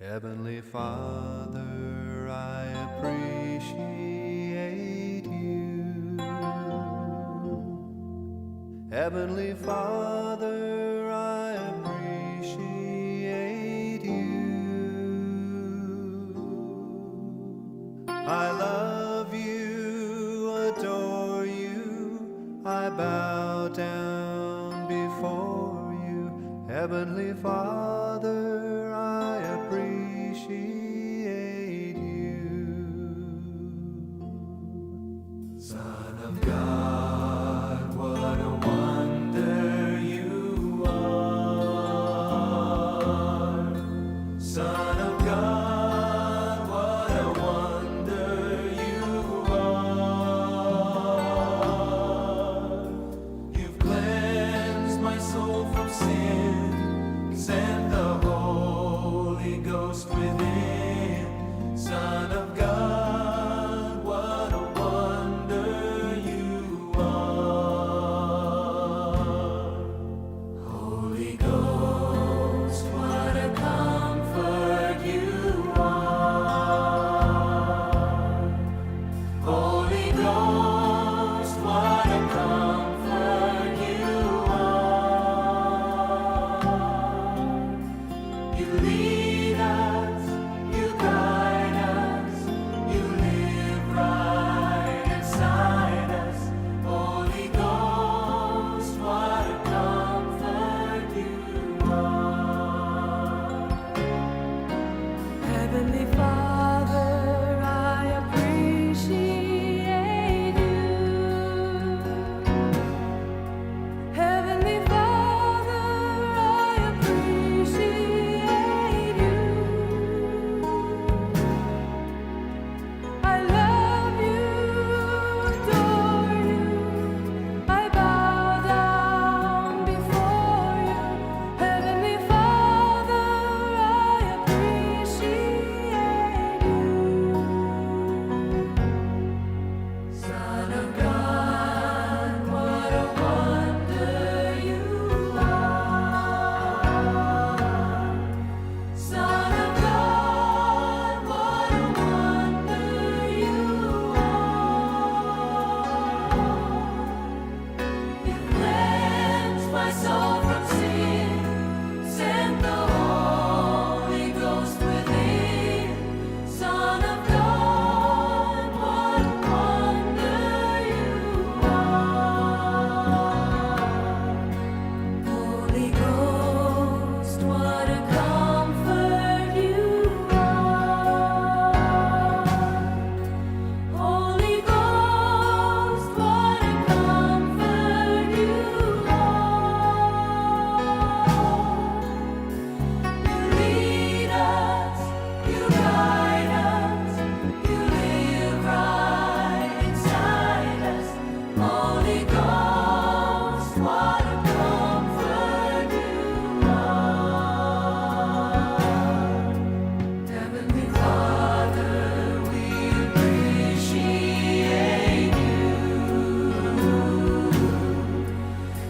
Heavenly Father, I appreciate you. Heavenly Father, I appreciate you. I love you, adore you, I bow down before you. Heavenly Father, I appreciate you. Son of God, what a wonder you are. Son of God, what a wonder you are. You've cleansed my soul from sin, sent the Holy Ghost within. Son of God, what a wonder you are. Holy Ghost, what a comfort you are. Holy Ghost, what a comfort you are. You lead us, you guide us, you live right inside us. Holy Ghost, what a comfort you are. Heavenly Father, I appreciate you. Heavenly Father, I appreciate you. I love you, adore you, I bow down before you. Heavenly Father, I appreciate you. Son of God, what a wonder you are. Son of God, what a wonder you are. You cleansed my soul from sin, sent the Holy Ghost within. Son of God, what a wonder you are. Holy Ghost, what a comfort you are. Holy Ghost, what a comfort you are. You lead us, you guide us, you live right inside us. Holy Ghost, what a comfort you are. Heavenly Father, we appreciate you.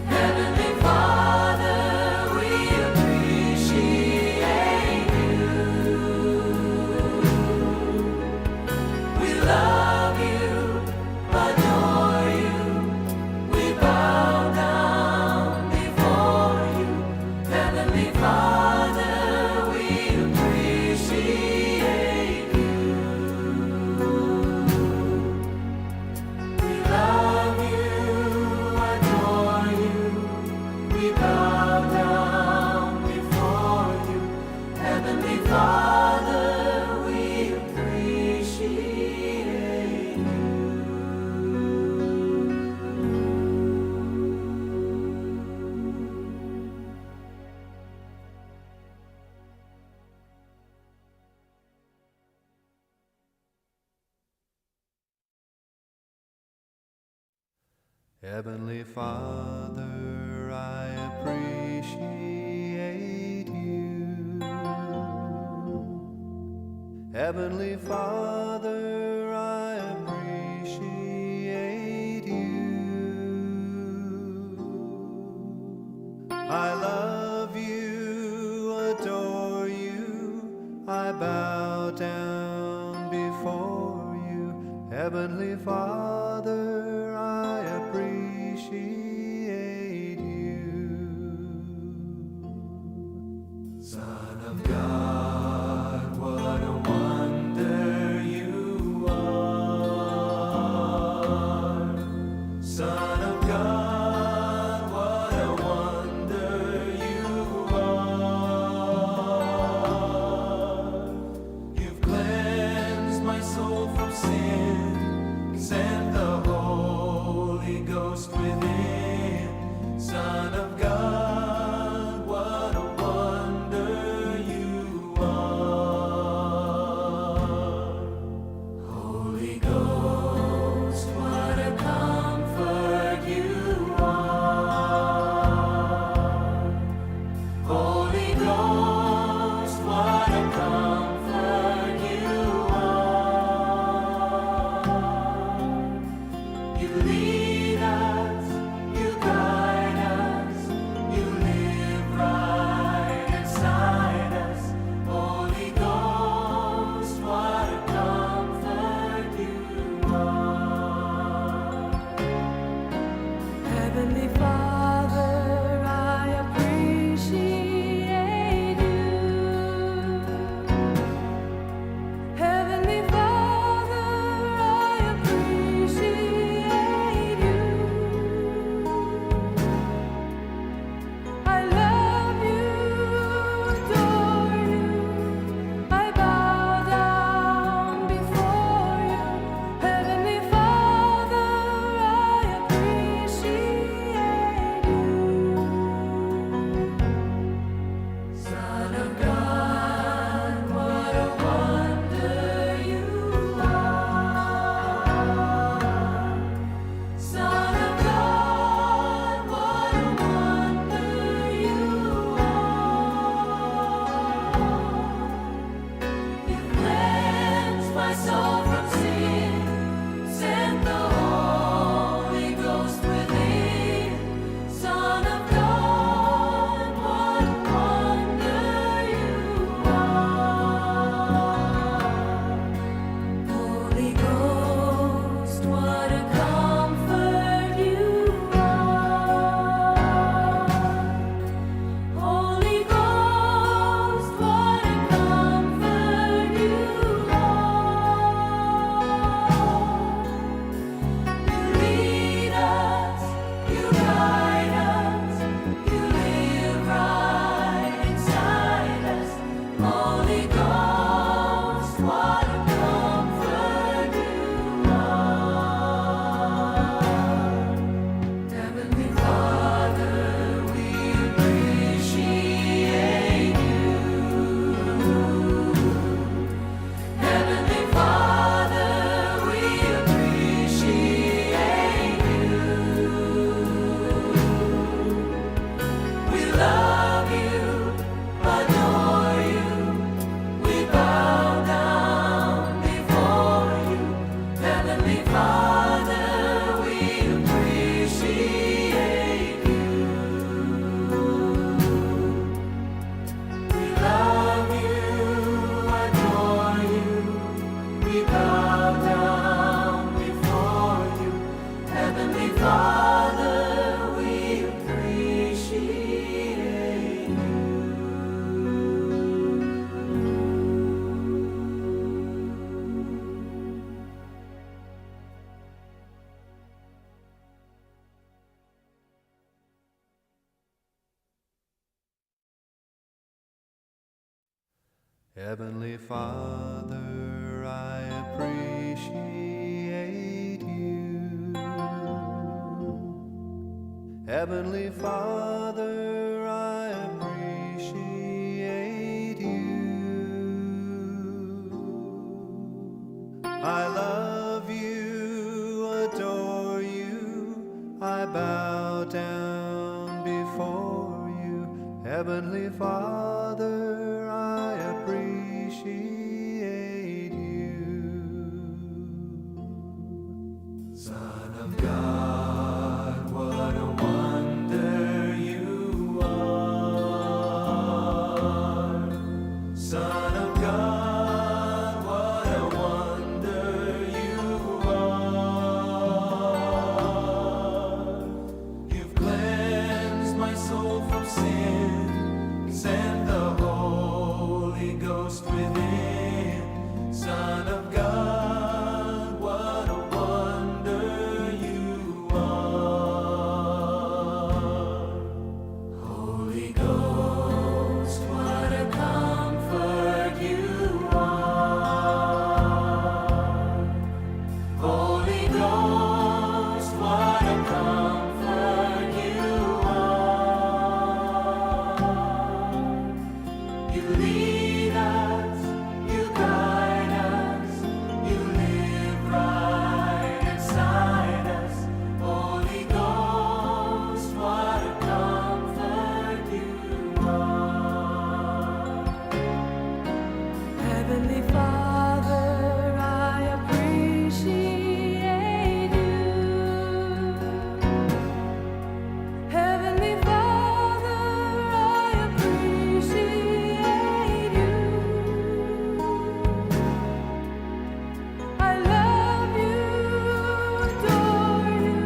Heavenly Father, we appreciate you. We love you, adore you, we bow down before you. Heavenly Father, we appreciate you. We love you, adore you, we bow down before you. Heavenly Father, we appreciate you. Heavenly Father, I appreciate you. Heavenly Father, I appreciate you. I love you, adore you, I Heavenly Father, I appreciate you. Son of God, what a wonder you are. Son of God, what a wonder you are. You've cleansed my soul from sin, sent the Holy Ghost within. Son of God, what a wonder you are. Holy Ghost, what a comfort you are. Holy Ghost, what a comfort you are. You lead us, you guide us, you live right inside us. Holy Ghost, what a comfort you are. Heavenly Father, I appreciate you. Heavenly Father, I appreciate you. I love you, adore you. I bow down before you. Heavenly Father, I appreciate you. Son of God, what a wonder you are. Son of God, what a wonder you are. You cleansed my soul from sin, sent the Holy Ghost within. Son of God, what a wonder you are. Holy Ghost, what a comfort you are. Holy Ghost, what a comfort you are. You lead us, you guide us, you live right inside us. Holy Ghost, what a comfort you are. Heavenly Father, we appreciate you. Heavenly Father, we appreciate you. We love you, adore you. We bow down before you. Heavenly Father, we appreciate you. We love you, adore you. We bow down before you. Heavenly Father, we appreciate you. Heavenly Father, I appreciate you. Heavenly Father, I appreciate you. I love you, adore you. I bow down before you. Heavenly Father, I appreciate you. Son of God, what a wonder you are. Son of God, what a wonder you are. Ghost within. Son of God, what a wonder you are. Holy Ghost, what a comfort you are. Holy Ghost, what a comfort you are. You lead us, you guide us, you live right inside us. Holy Ghost, what a comfort you are. Heavenly Father, I appreciate you. Heavenly Father, I appreciate you. I love you, adore you.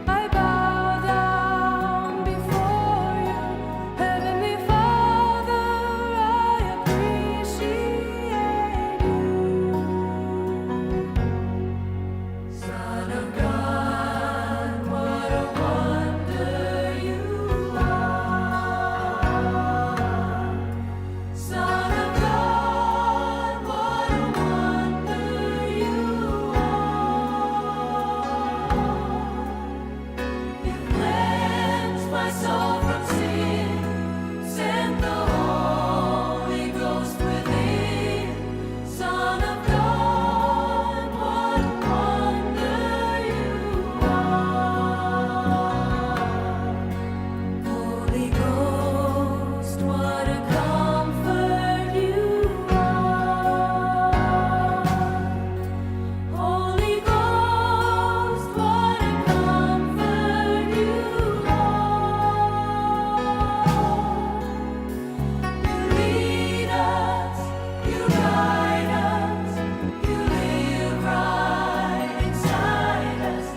I bow down before you. Heavenly Father, I appreciate you. Son of God, what a wonder you are. Son of God, what a wonder you are. You cleanse my soul from sin, send the Holy Ghost within. Son of God, what a wonder you are. Holy Ghost, what a comfort you are. Holy Ghost, what a comfort you are. You lead us, you guide us, you live right inside us.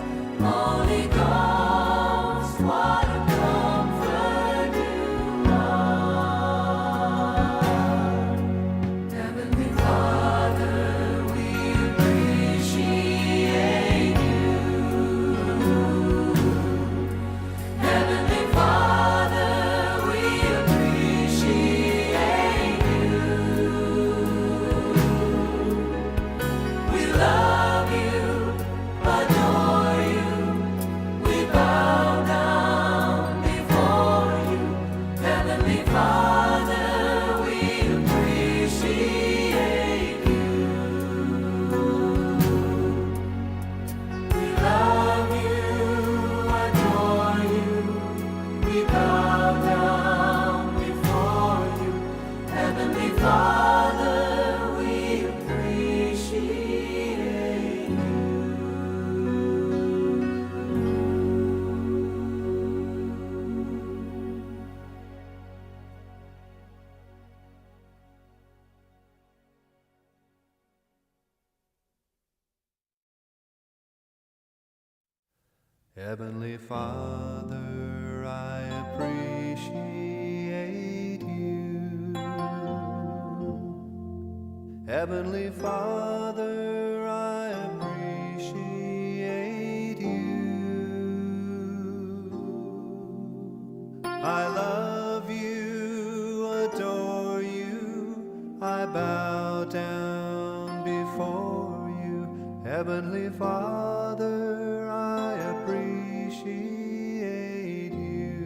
Holy Ghost, what a comfort you are. Heavenly Father, we appreciate you. Heavenly Father, we appreciate you. We love you, adore you. We bow down before you. Heavenly Father, we appreciate you. We love you, adore you. We bow down before you. Heavenly Father, we appreciate you. Heavenly Father, I appreciate you. Heavenly Father, I appreciate you. I love you, adore you. I bow down before you. Heavenly Father, I appreciate you.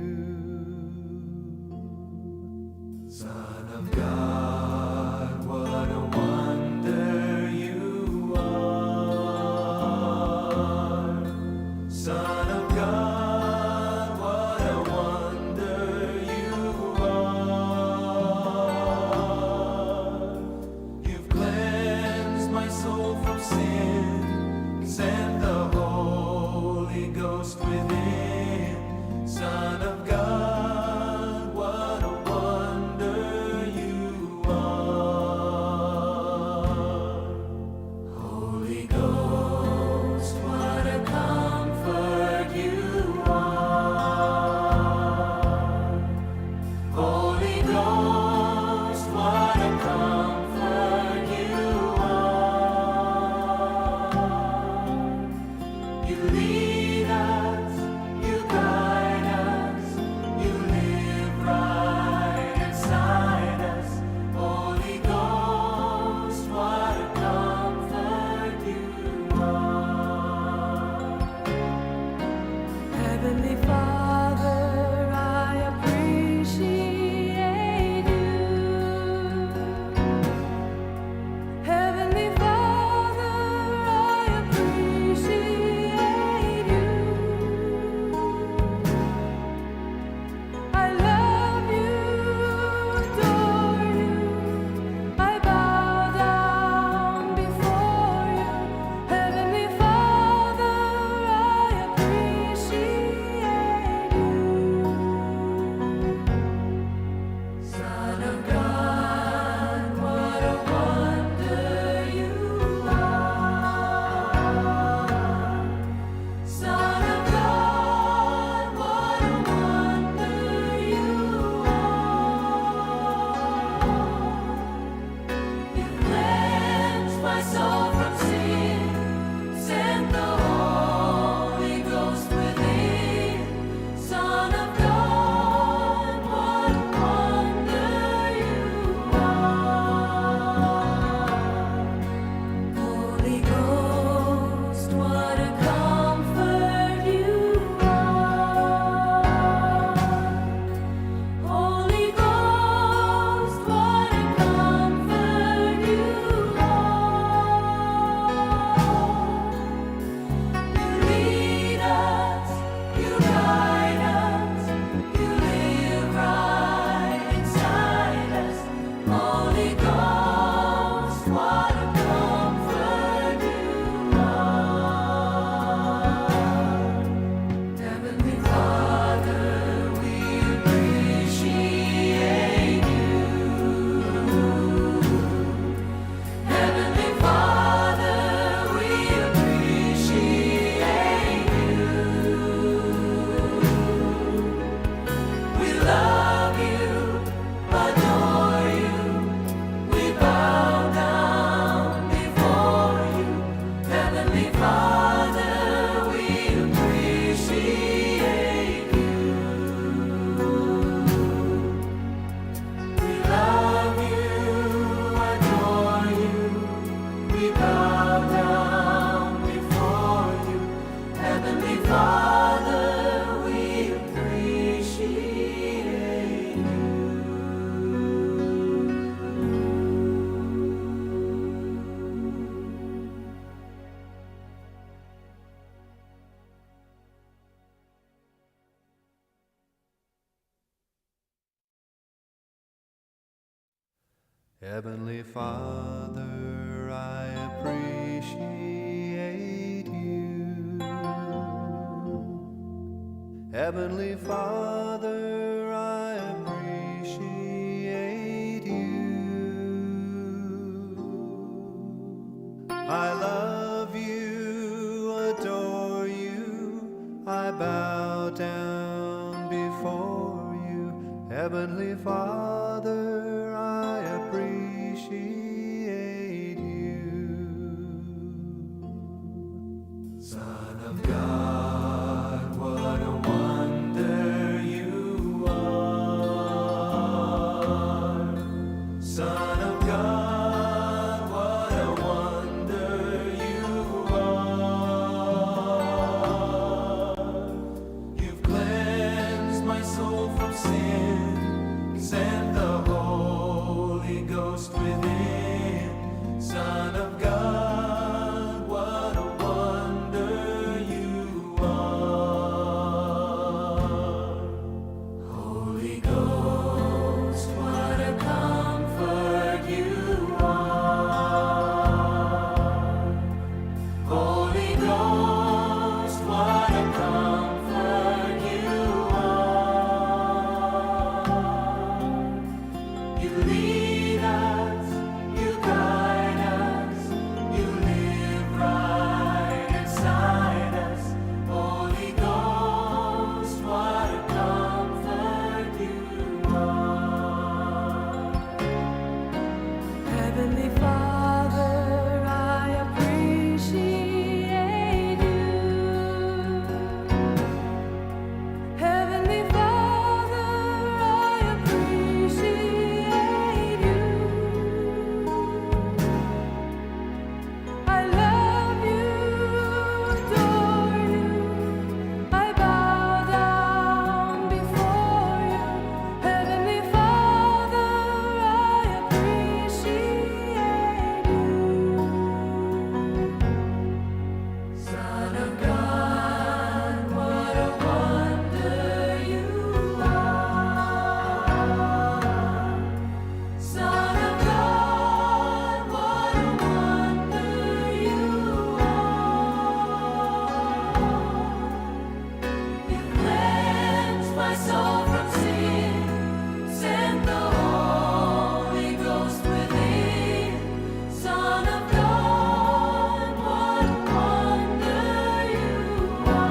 Son of God, what a wonder you are. Son of God, what a wonder you are. You've cleansed my soul from sin, sent the Holy Ghost within. Son of God, what a wonder you Heavenly Father, I appreciate you. Heavenly Father, I appreciate you. I love you, adore you, I bow down before you. Heavenly Father, I appreciate you. Son of God, what a wonder you are. Son of God, what a wonder you are. You've cleansed my soul from sin, sent the Holy Ghost within. Son of God, what a wonder you are. Holy Ghost, what a comfort you are. Holy Ghost, what a comfort you are. You lead us, you guide us, you live right inside us. Holy Ghost, what a comfort you are. Heavenly Father, I appreciate you. Heavenly Father, I appreciate you. I love you, adore you, I bow down before you. Heavenly Father, I appreciate you. Son of God, what a wonder you are. Son of God, what a wonder you are. You cleansed my soul from sin, sent the Holy Ghost within. Son of God, what a wonder you are.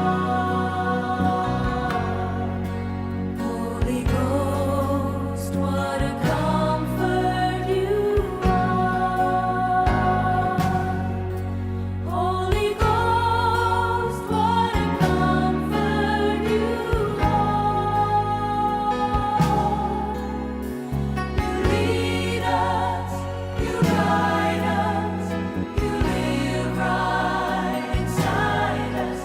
Holy Ghost, what a comfort you are. Holy Ghost, what a comfort you are. You lead us, you guide us, you live right inside us.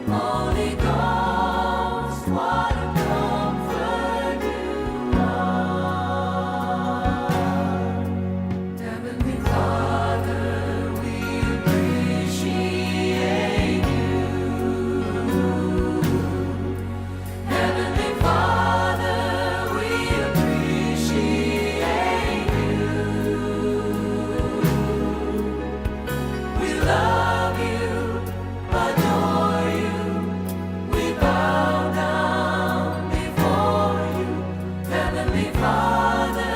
Holy Ghost, what a comfort you are. Heavenly Father, we appreciate you. Heavenly Father, we appreciate you. We love you, adore you, we bow down before you. Heavenly Father,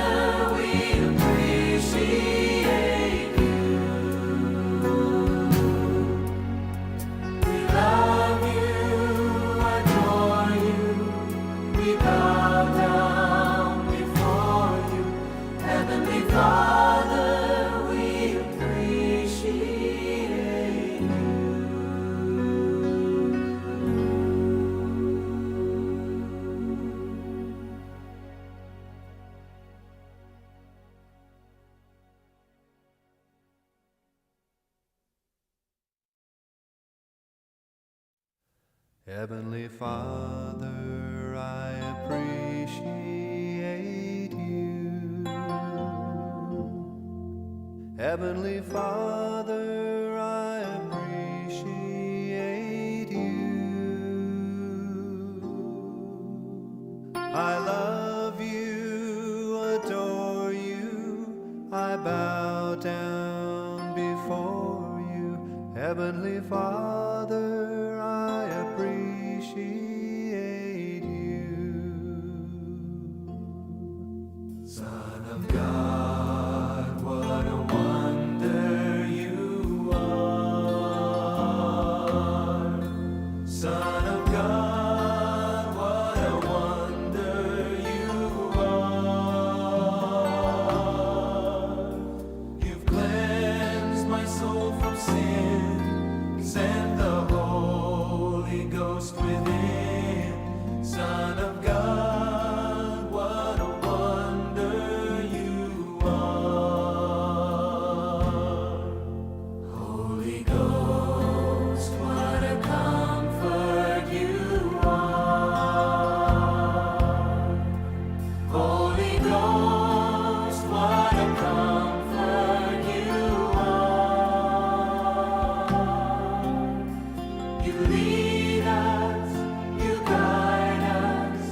we appreciate you. We love you, adore you, we bow down before you. Heavenly Father, we appreciate you. Heavenly Father, I appreciate you. Heavenly Father, I appreciate you. I love you, adore you, I bow down before you. Heavenly Father, I appreciate you. Son of God, what a wonder you are. Son of God, what a wonder you are. You've cleansed my soul from sin, sent the Holy Ghost within. Son of God, what a wonder you are. Holy Ghost, what a comfort you are. Holy Ghost, what a comfort you are. You lead us, you guide us,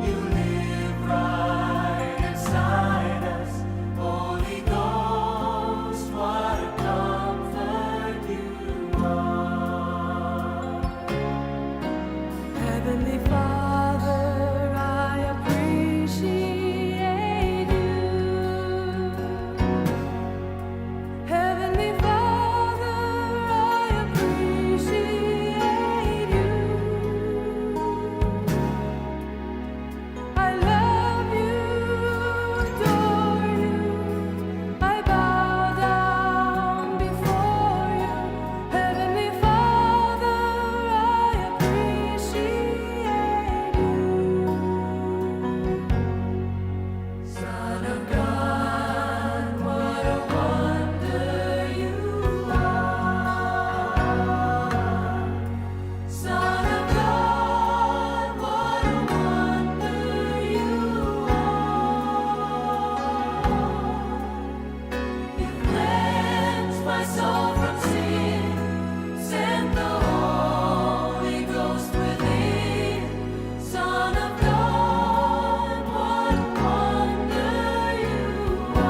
you live right inside us. Holy Ghost, what a comfort you are. Heavenly Father, I appreciate you. Heavenly Father, I appreciate you. I love you, adore you. I bow down before you. Heavenly Father, I appreciate you. Son of God, what a wonder you are. Son of God, what a wonder you are. You cleansed my soul from sin, sent the Holy Ghost within. Son of God, what a wonder you are.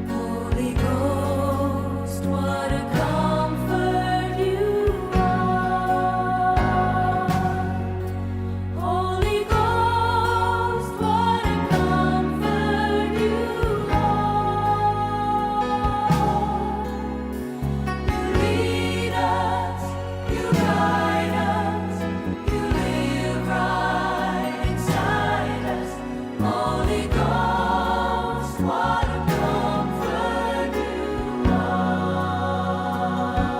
Holy Ghost, what a comfort you are. Holy Ghost, what a comfort you are. You lead us, you guide us, you live right inside us. Holy Ghost, what a comfort you are.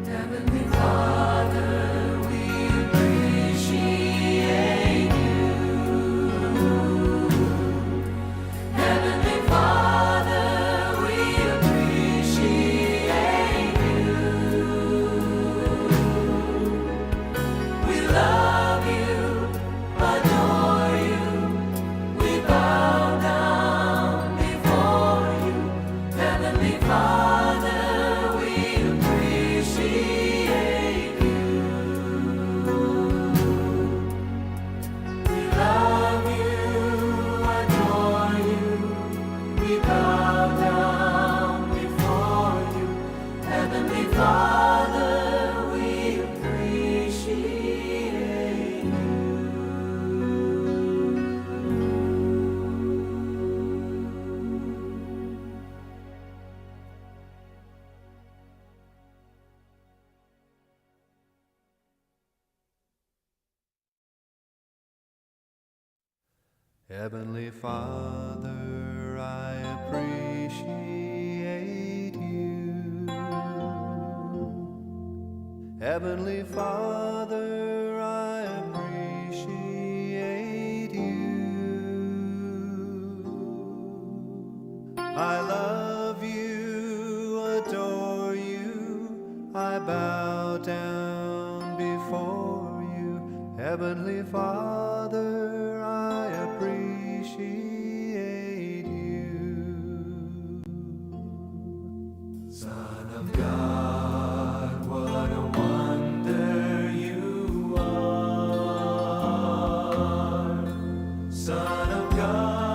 Heavenly Father, we appreciate you. Heavenly Father, we appreciate you. We love you, adore you. We bow down before you. Heavenly Father, we appreciate you. We love you, adore you. We bow down before you. Heavenly Father, we appreciate you. Heavenly Father, I appreciate you. Heavenly Father, I appreciate you. I love you, adore you. I bow down before you. Heavenly Father, I appreciate you. Son of God, what a wonder you are. Son of God.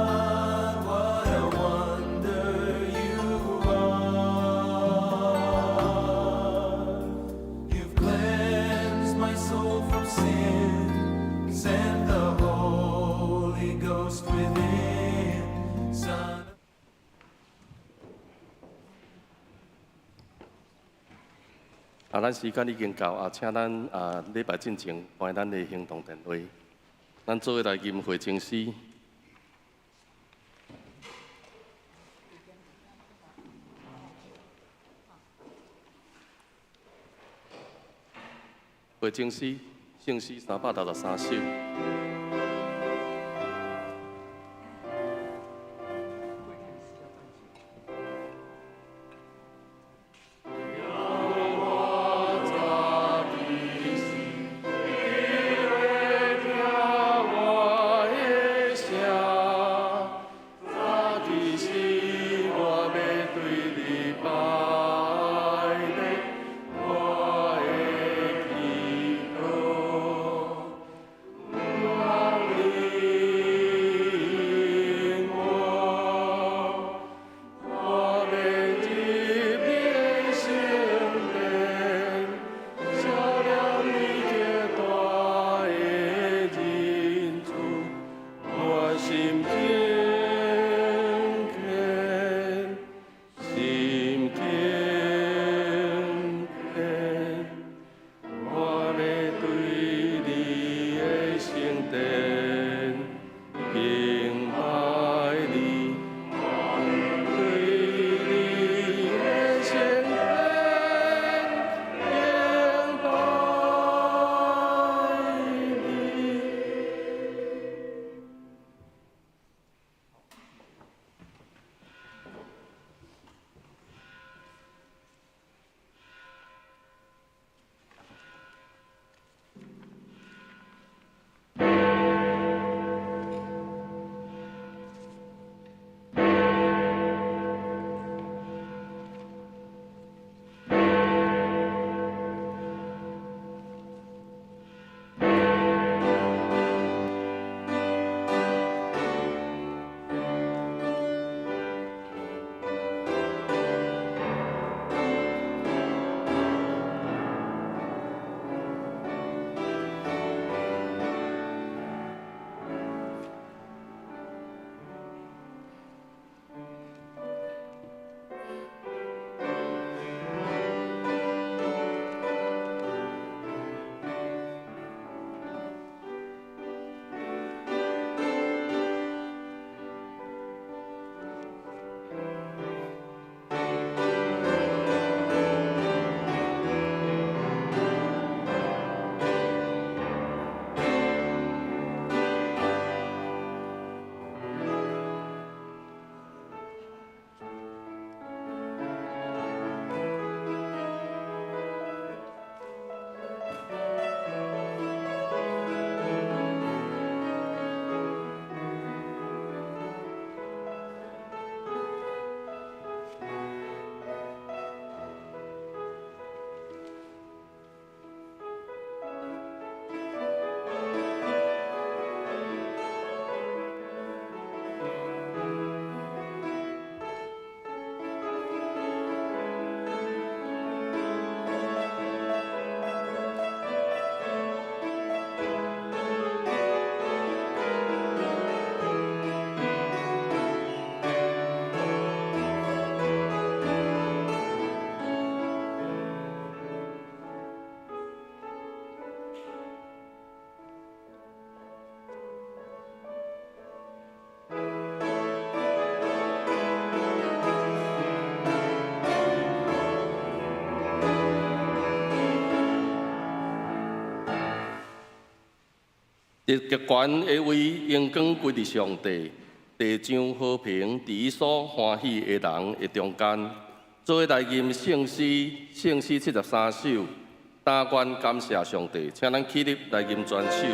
boast within. Son of 咱时间已经到请咱礼拜进前关咱的行动电话，咱做伙来吟会情诗。会情诗，圣诗363首。极权的位应光归伫上帝，地上和平伫伊所欢喜的人的中间。做伙来吟圣诗73首，打愿感谢上帝，请咱起立来吟全首。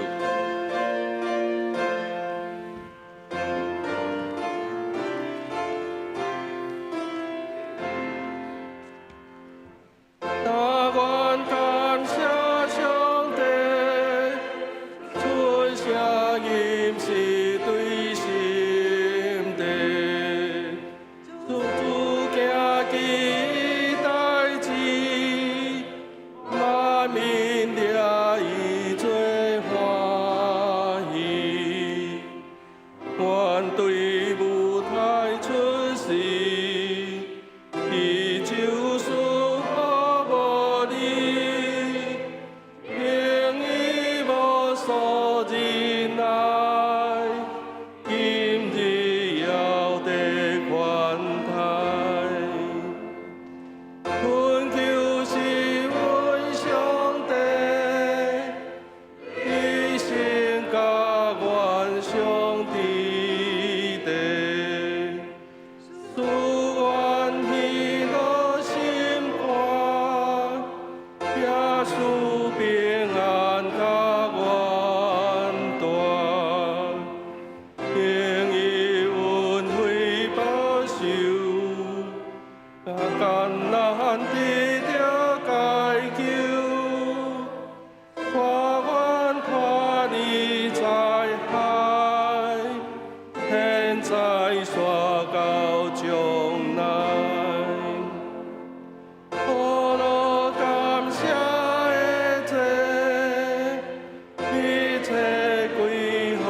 万民了以最欢愿对舞台出世，伊就是我无你，永远无所忍耐，今日要得款待。阮就是阮上帝，一生甲愿上帝地，祝愿喜乐心肝，也赐平安甲愿大，永远恩惠保守。艰难得着解救，看阮看你在海，现在煞到将来，苦乐感谢的罪，一切归乎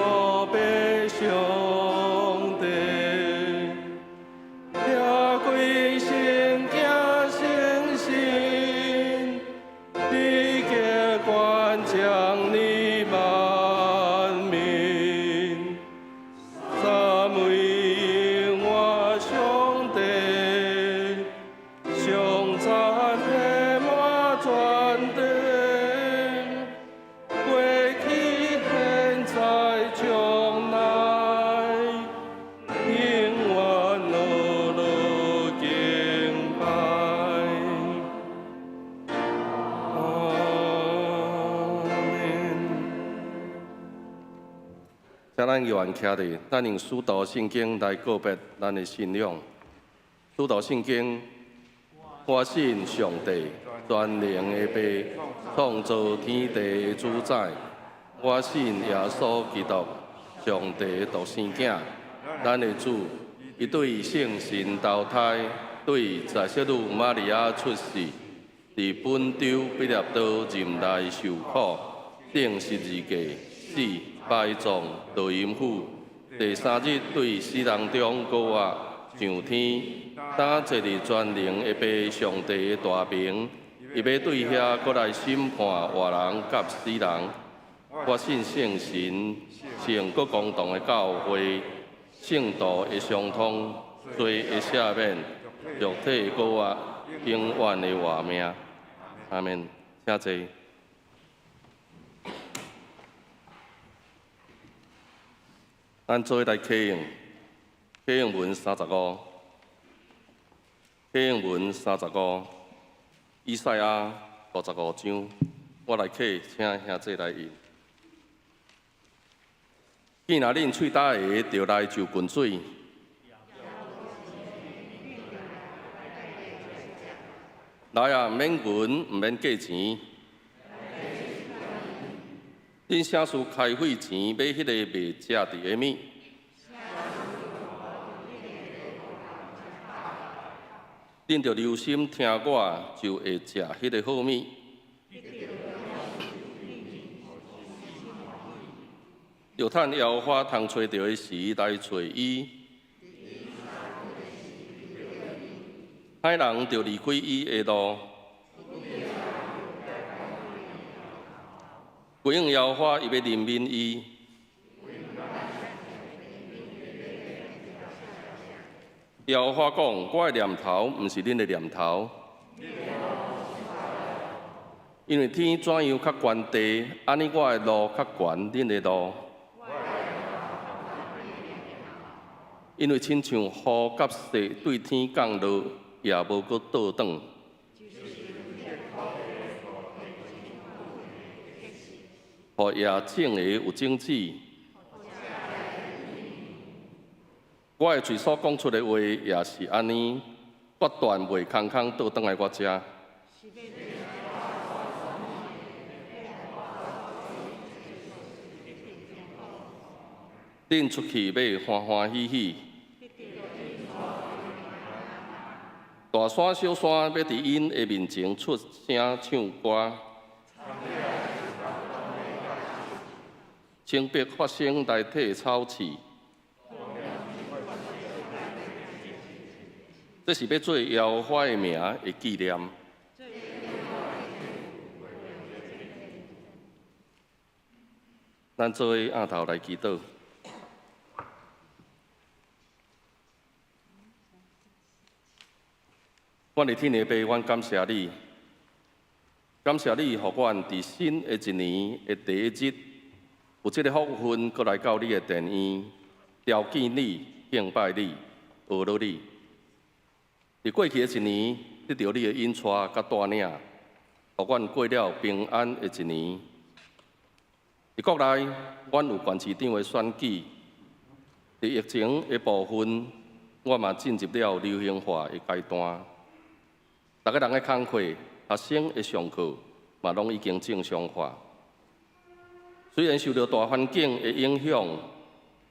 白上帝。也归心行诚心，你嘅官将你万民，三位我上帝，上赞的满全地，过去现在将来。永远乐乐敬拜。阿门。请咱愿徛伫，咱用使徒圣经来告别咱的信仰。使徒圣经，我信上帝，全能的爸，创造天地的主宰。我信耶稣基督，上帝的独生囝。咱的主，伊对圣神投胎，对在小女玛利亚出世，伫本州毕业岛任内受苦，顶十字架死，埋葬落阴府。第三日对死人中高活上天，打坐伫全能的爸上帝的大名，伊要对遐搁来审判活人甲死人。我信圣神，圣国公堂的教会。圣道的相通，罪的赦免，肉体的高活，永远的活命。阿门。请坐。咱做伙来启用，启用文35，启用文35，以赛亚55章，我来启，请兄弟来引。既然恁喙焦的，就来就滚水。来啊，毋免银，毋免价钱。恁啥事开费钱买迄个袂食伫的物？恁着留心听我，就会食迄个好物。着趁耶和华通找着的时来找伊，歹人着离开伊的路。回应耶和华，伊要怜悯伊。耶和华讲：我的念头毋是恁的念头，因为天怎样较悬地，安尼我的路较悬恁的路。因为亲像雨甲雪对天降落，也无阁倒转。互夜正的有种子。我的嘴所讲出的话也是安尼，决断袂空空倒转来我遮。恁出去要欢欢喜喜，大山小山要伫因的面前出声唱歌。青白发生来替草刺，这是要做耶和华的名的纪念。咱做伙仰头来祈祷。阮的天父爸，阮感谢你，感谢你，互阮伫新的一年的第一日，有这个福分，搁来到你的殿院，朝见你、敬拜你、学乐你。伫过去的一年，得到你的引带甲带领，互阮过了平安的一年。伫国内，阮有县市长的选举，伫疫情的部分，我嘛进入了流行化的阶段。逐个人的工课、学生的上课嘛，拢已经正常化。虽然受到大环境的影响，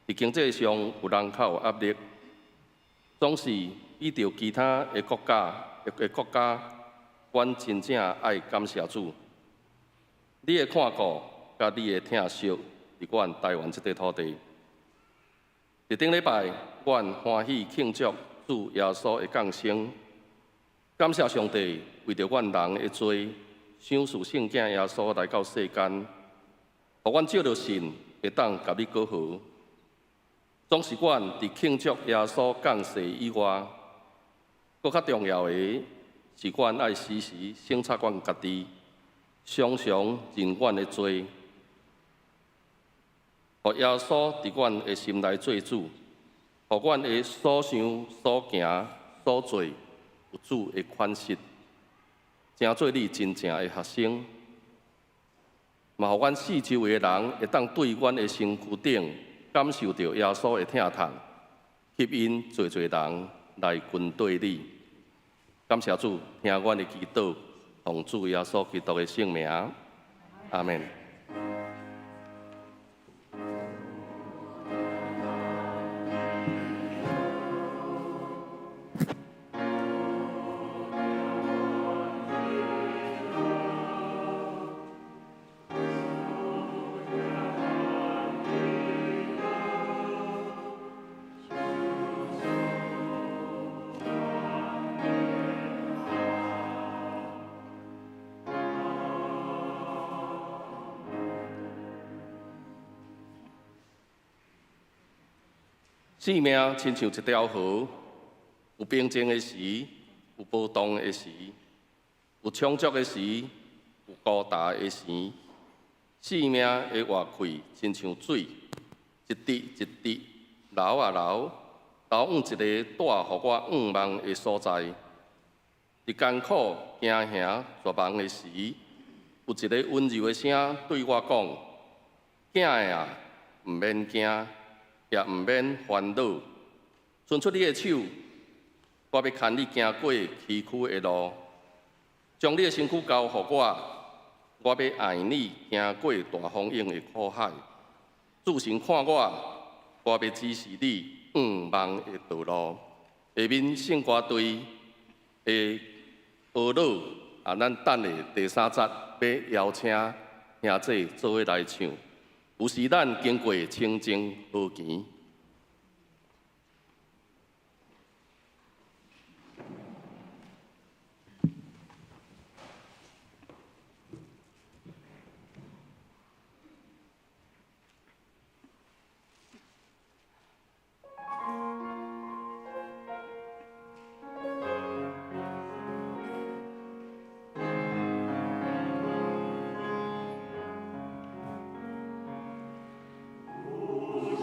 伫经济上有人较有压力，总是比着其他的国家，阮真正爱感谢主。你的看顾，甲你的疼惜，伫阮台湾这块土地。伫顶礼拜，阮欢喜庆祝主耶稣的降生。感谢上帝为着阮人的罪，赏赐圣囝耶稣来到世间，互阮照着信会当甲你过好。总是阮伫庆祝耶稣降世以外，搁较重要的是阮爱时时省察阮家己，常常认阮的罪，互耶稣伫阮的心内做主，互阮的所想、所行、所做。有主的款式，成做你真正的学生，嘛，互阮四周围的人会当对阮的身躯顶感受到耶稣的疼痛，吸引侪人来跟对你。感谢主，听阮的祈祷，奉主耶稣基督的圣名，阿门。生命亲像一条河，有平静的时，有波动的时，有充足的时，有高大的时。生命的活气亲像水，一滴一滴流啊流，流往一个带互我仰望的所在。伫艰苦惊吓绝望的时，有一个温柔的声对我讲：“囝的啊，毋免惊。”也毋免烦恼，伸出你的手，我要牵你行过崎岖的路，将你的身躯交予我，我要爱你行过大风涌的苦海。注神看我，我要指示你仰望的道路。下面圣歌队的学乐咱等的第3节要邀请兄弟做伙来唱。有时咱经过清净河墘。无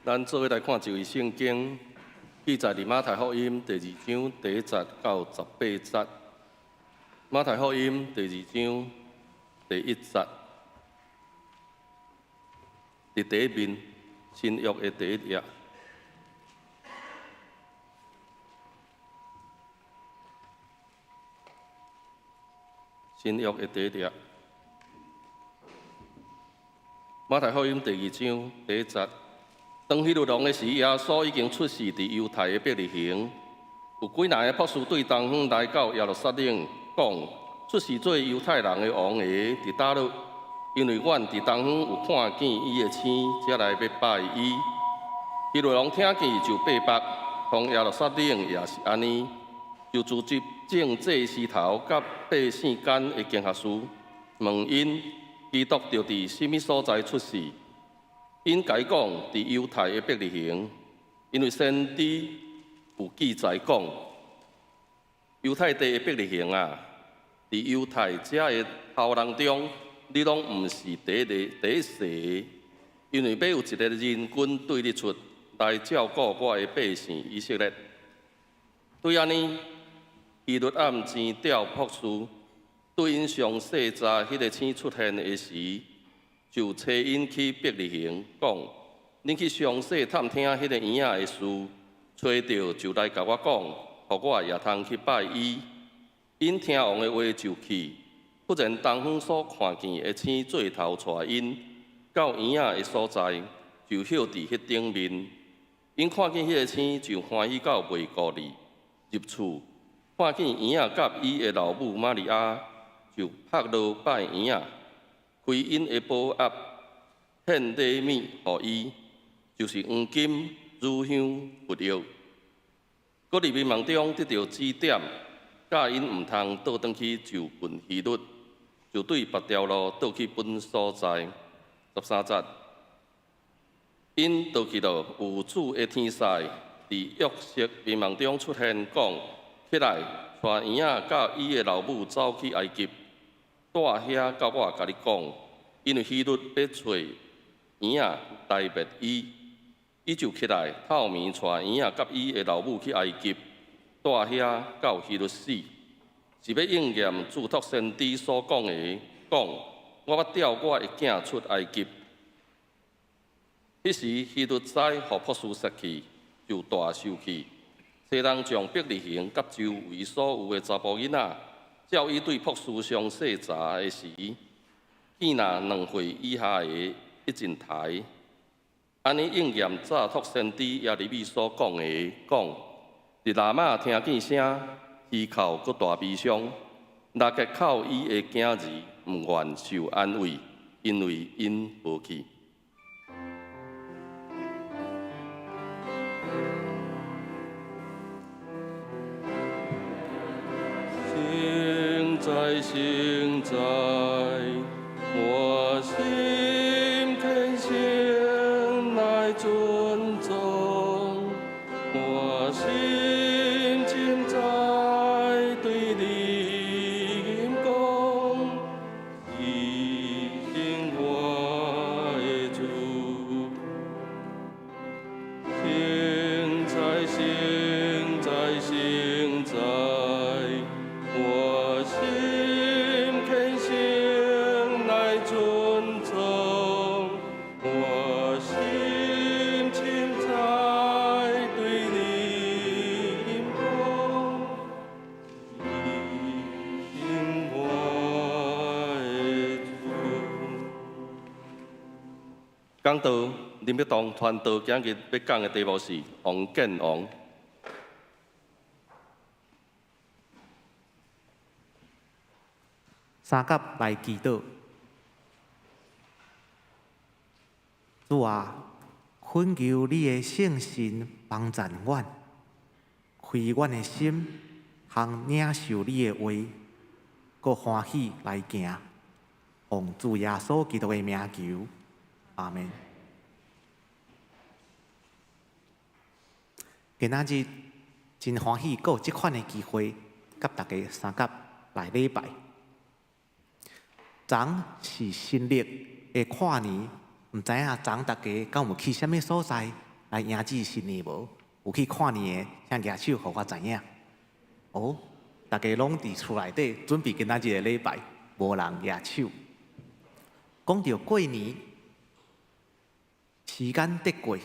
咱做伙来看一位圣经，记载伫马太福音第2章第1节到18节。马太福音第2章第1节，伫第一面新约的第1页。新约的第1页。马太福音第2章第1节。当迄日龙的时，耶稣已经出世伫犹太的伯利恒。有几若个博士对东方来到耶路撒冷，讲：出世做犹太人的王的伫倒落？因为阮伫东方有看见伊的星，才来要拜伊。迄日龙听见就背北，从耶路撒冷也是安尼，就组织政治师头甲百姓间的经学士，问因基督着伫什么所在出世？因解讲伫犹太的伯利恒，因为先知有记载讲，犹太地的伯利恒啊，伫犹太遮的后人中，你拢毋是第一世，因为要有一个人君对你出来照顾我的百姓以色列。对安尼，希律暗前调博士，对因详细查迄个星出现的时。就找因去伯利恒，讲：恁去详细探听迄个婴仔的事，找到就来甲我讲，互我也通去拜伊。因听王的话就去，忽然东方所看见的星做头带因到婴仔的所在，就歇伫迄顶面。因看见迄个星，就欢喜到袂顾哩。入厝，看见婴仔甲伊的老母玛利亚，就拍落拜婴仔。开因的宝盒，献礼物互伊，就是黄金、乳香、佛药。搁伫迷茫中得到指点，教因毋通倒转去就近希律，就对别条路倒去本所在。13节，因倒去了有主的天使，伫约瑟迷茫中出现，讲：起来，带婴仔甲伊的老母走去埃及。带遐甲我甲你讲，因为希律要找婴仔来灭伊，伊就起来透暝带婴仔甲伊的老母去埃及，带遐到希律死，是要应验主托先知所讲的，讲我要调我的囝出埃及。迄时希律知互博士杀去，就大受气，西人将伯利恒甲周围所有的查甫囡仔。照伊对博士详细查的时，见那2岁以下的一整台，安尼应验早托先知耶利米所讲的，讲：伫喇嘛听见声，伊哭搁大悲伤，那个靠伊的囝儿毋愿受安慰，因为因无去。现在，我心恳心来尊重，我心今在对你讲，提醒我的主，现在，现在，现在。我心恳心来尊重，我心情在对你应供，提醒我的主。讲到林必当传道今日要讲的题目是王建王。三甲来祈祷，主啊，恳求你的圣神帮助阮，开阮的心，通领受你的话，搁欢喜来行。奉主耶稣基督的名求，阿门。今仔日真欢喜，搁有即款的机会，甲大家三甲来礼拜。昨是新历的跨年，毋知影昨大家敢有去啥物所在来迎接新年无？有去看年的，请举手，互我知影。哦，大家拢伫厝内底准备今仔日的礼拜，无人举手。讲到过年，时间得过，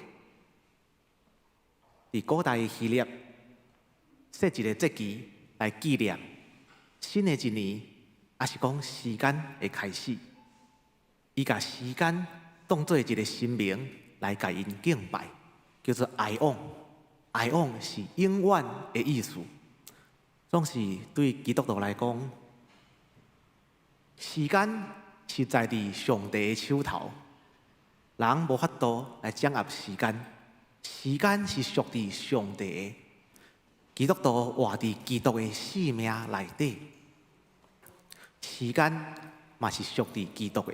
伫古代的希腊设一个节期来纪念新的一年，也是讲时间的开始。伊甲时间当做一个神明来甲因敬拜，叫做爱往。爱往是永远的意思。总是对基督徒来讲，时间是在伫上帝的手头，人无法度来掌握时间，时间是属于上帝的。基督徒活伫基督的生命内底，时间嘛是属于基督的。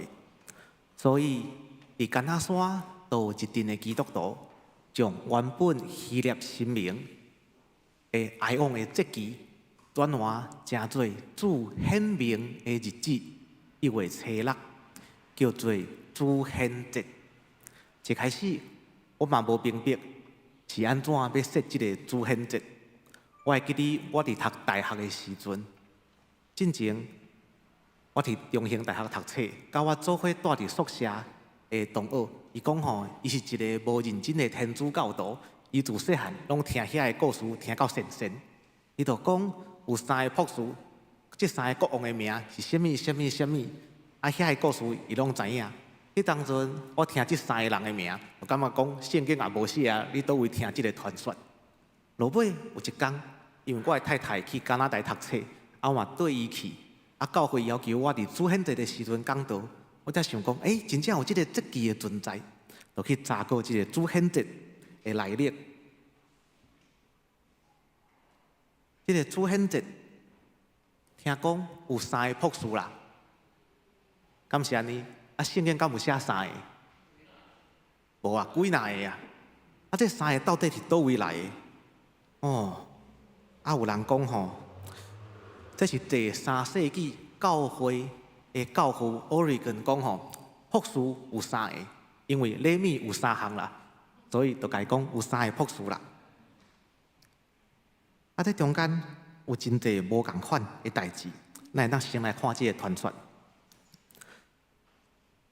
所以，伫橄榄山都有一群的基督徒，将原本希腊神明的爱往的节期，转换成做主显明的日子，1月初6，叫做主显节。一开始我嘛无明白是安怎要设这个主显节。我会记得我伫读大学的时阵，进前我伫中兴大学读册，甲我做伙住伫宿舍的同学，伊讲吼，伊是一个无认真的天主教徒，伊自细汉拢听遐个故事，听到神仙。伊就讲有3个博士，这3个国王的名是啥物啥物啥物，啊遐个故事伊拢知影。迄当阵我听这3个人的名，就感觉讲圣经也无写啊，你倒位听这个传说？落尾有一天，因为我的太太去加拿大读册，啊我嘛对伊去，啊教会要求我伫主显节的时阵讲道，我才想讲，真正有这个节期的存在，就去查过这个主显节的来历。这个主显节，听讲有3个博士啦，敢是安尼？啊，圣经敢有写3个？无啊，几哪个啊？啊，这3个到底是倒位来的？哦，啊，有人讲吼，这是第3世纪教会的教父 Origen 讲吼，博士有3个，因为礼物有3项啦，所以就甲伊讲有3个博士啦。啊，这中间有真侪无共款的代志，咱会当先来看这个传说。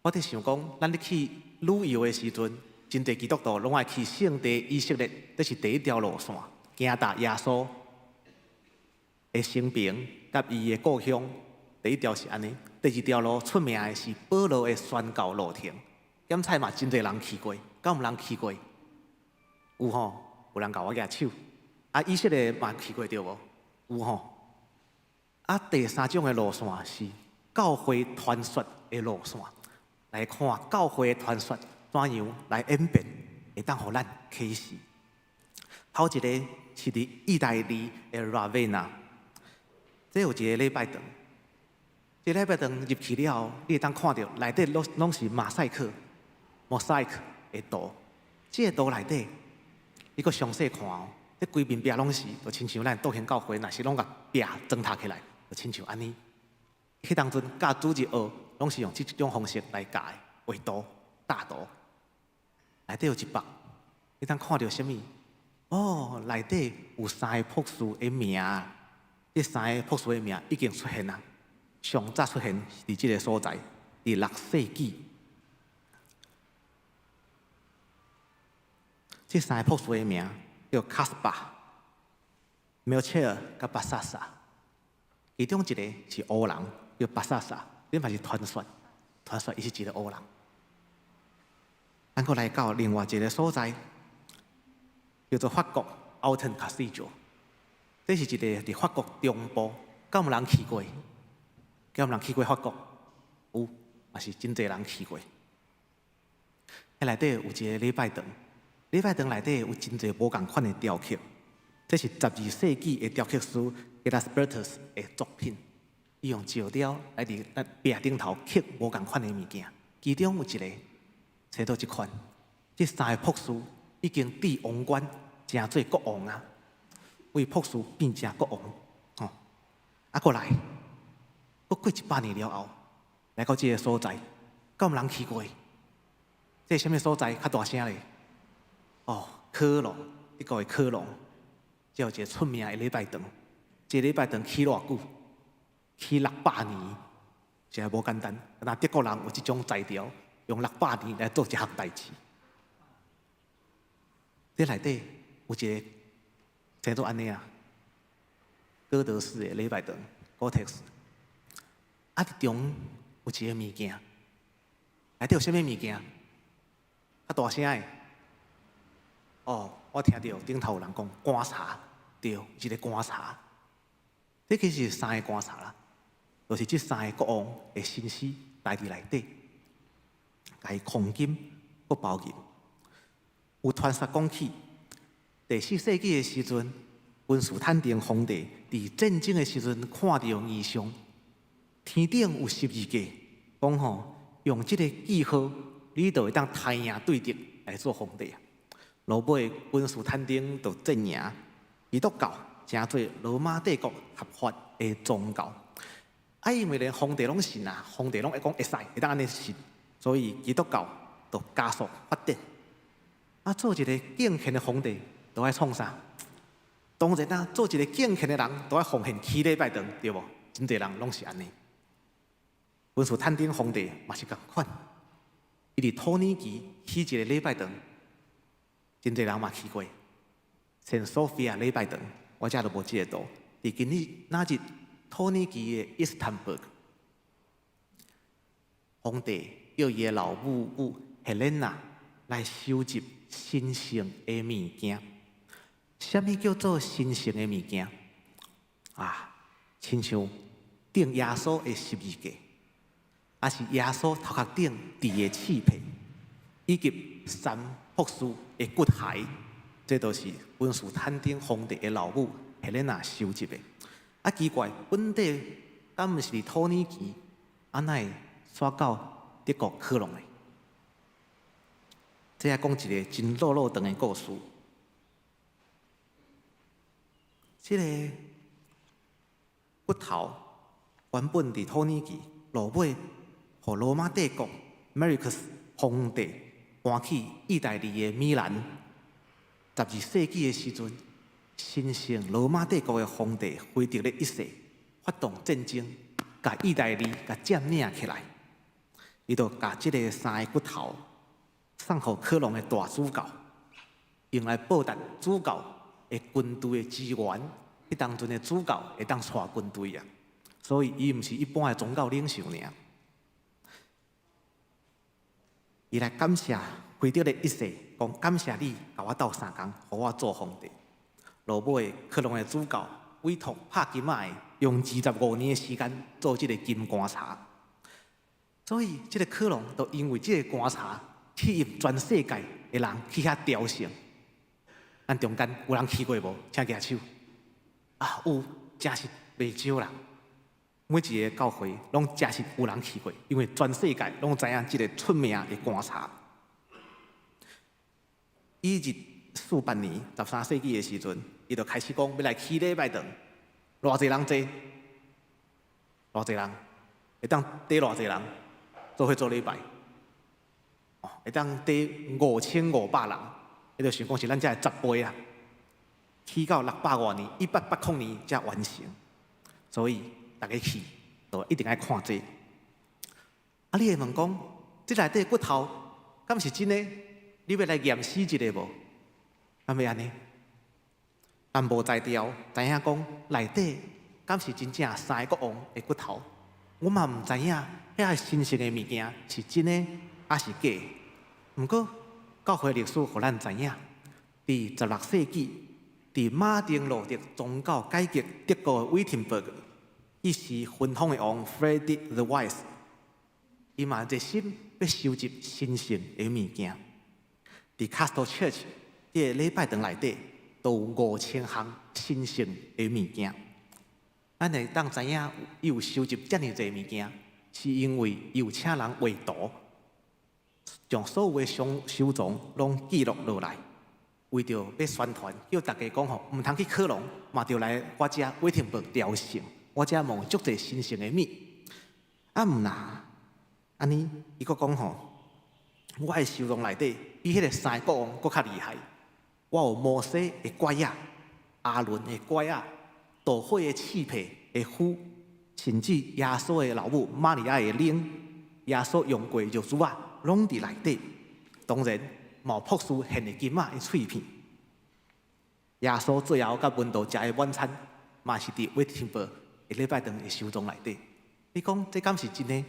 我伫想讲，咱咧去旅游的时阵，真侪基督徒拢爱去圣地以色列，这是第1条路线，行达耶稣的生平甲伊的故乡。第1条是安尼，第2条路出名的是保罗的宣教路程，检菜嘛真侪人去过，敢有人去过？有吼，有人甲我举手。啊，以色列嘛去过对无？有吼。啊，第3种的路线是教会传说的路线。来看教会的传说怎样来演变，会当互咱启示。头一个是伫意大利的 Ravenna， 这有一个礼拜堂。这礼拜堂入去了后，你会当看到内底拢是马赛克的图。这个图内底，你搁详细看哦，这规面壁拢是，就亲像咱道行教会，若是拢甲壁装塔起来，就亲像安尼。迄当阵教主日学。拢是用这种方式来教的画图、大图，内底有一幅，你当看到什么？哦，内底有3个博士的名，这3个博士的名已经出现啦，上早出现伫这个所在，伫6世纪。这3个博士的名叫卡斯巴、梅切尔甲巴萨萨，其中一个是乌人，叫巴萨萨。这嘛是传说，伊是一个乌人。咱搁来到另外一个所在，叫做法国 Alton Cathedral。这是一个伫法国中部，敢有人去过？敢有人去过法国？有，嘛是真侪人去过。迄内底有一个礼拜堂，礼拜堂内底有真侪无共款的雕刻。这是12世纪的雕刻师 Gelaspertus 的作品。伊用石雕来伫咱壁顶头刻无共款的物件，其中有一个找到一款，这3个博士已经致王冠，成做国王啊！为博士变成国王，吼！啊，过来，过100年了后，来到这个所在，敢有人去过？这什么所在较大声咧？科隆，德国的科隆，才有一个出名的礼拜堂。这个礼拜堂起偌久？起600年，真系无简单。那德国人有这种才调，用600年来做一项代志。这内底有一个生做安尼啊，哥德式的礼拜堂 （Gotex）。啊，伫中有一个物件，内底有啥物物件？较大声的。我听到顶头有人讲观察，对，一个观察。这其实是3个观察啦，就是这3个国王的心思带伫内底，甲伊黄金搁包银。有传说讲起，第4世纪的时阵，君士坦丁皇帝伫战争的时阵看到异象，天顶有12个，讲用这个记号，你就会当太赢对敌来做皇帝。落尾君士坦丁就镇赢，基督教成做罗马帝国合法的宗教。因为连皇帝拢信啊，皇帝拢会讲会使，会当安尼信，所以基督教就加速发展。做一个敬虔的皇帝，都爱创啥？当然做一个敬虔的人，都爱奉献起礼拜堂，对无？真侪人拢是安尼。君士坦丁皇帝嘛是共款，伊伫土耳其起一个礼拜堂。真侪人嘛去过，圣索菲亚礼拜堂，我遮都无记得到。伫今日那日土耳其的伊斯坦布尔，皇帝叫伊的老母赫莲娜来收集神圣的物件。什么叫做神圣的物件？亲像顶耶稣的12架，也是耶稣头壳顶伫的翅膀，以及3博士的骨骸，这都是君士坦丁皇帝的老母赫莲娜收集的。奇怪，本地敢毋是伫土耳其，哪会刷到德国科隆的？这也讲一个真落落长的故事。这个骨头原本伫土耳其，落尾互罗马帝国 Marcus 皇帝搬去意大利的米兰。12世纪的时阵，神圣罗马帝国的皇帝腓特烈一世发动战争，甲意大利占领起来。伊就甲这个3个骨头送互科隆的大主教，用来报答主教的军队的支援。迄当阵的主教会当带军队啊，所以伊毋是一般的宗教领袖尔。伊来感谢腓特烈一世，讲感谢你甲我斗3工，互我做皇帝。落尾科隆的主教委托帕金仔用25年的时间做这个金观察，所以这个科隆就因为这个观察，吸引全世界的人去遐朝圣。咱中间有人去过无？请举手。有，真是袂少人。每一个教会拢真是有人去过，因为全世界拢知影这个出名的观察。以日数百年，13世纪的时阵，伊就开始讲要来起礼拜堂，偌济人坐，偌济人会当缀偌济人做伙做礼拜，会当缀5500人，伊就想讲是咱遮的10倍啊。起到600多年，1880年才完成，所以大家去就一定爱看这。你会问讲，这内底骨头敢是真的？你要来验尸一个无？敢要安尼？但无才调，知影讲内底敢是真正3个国王的骨头？我嘛唔知影，遐神圣的物件是真的还是假？不过教会历史互咱知影，伫16世纪。伫马丁路德宗教改革德国的威廷堡，伊是分封的王 Frederick the Wise， 伊嘛热心要收集神圣的物件。伫 Castle Church 这个礼拜堂内底，都有5000项神圣的物件。咱会当知影，伊有收集遮尔侪物件，是因为伊有请人画图，将所有的收藏拢记录落来。为着要宣传，叫大家讲毋通去科隆，嘛着来我遮威廷堡朝圣。我遮望足侪神圣的物。毋啦，安尼伊佫讲我的收藏内底比迄个3个国王佫较厉害。我有摩西的拐仔、阿伦的拐仔、导火的刺皮的斧，甚至耶稣的老母玛利亚的铃，耶稣用过的药珠仔，拢伫内底。当然，嘛有朴素献的金仔的脆片。耶稣最后甲门徒食的晚餐，嘛是伫Waiting Temple的礼拜堂的收藏内底。你讲这敢是真的？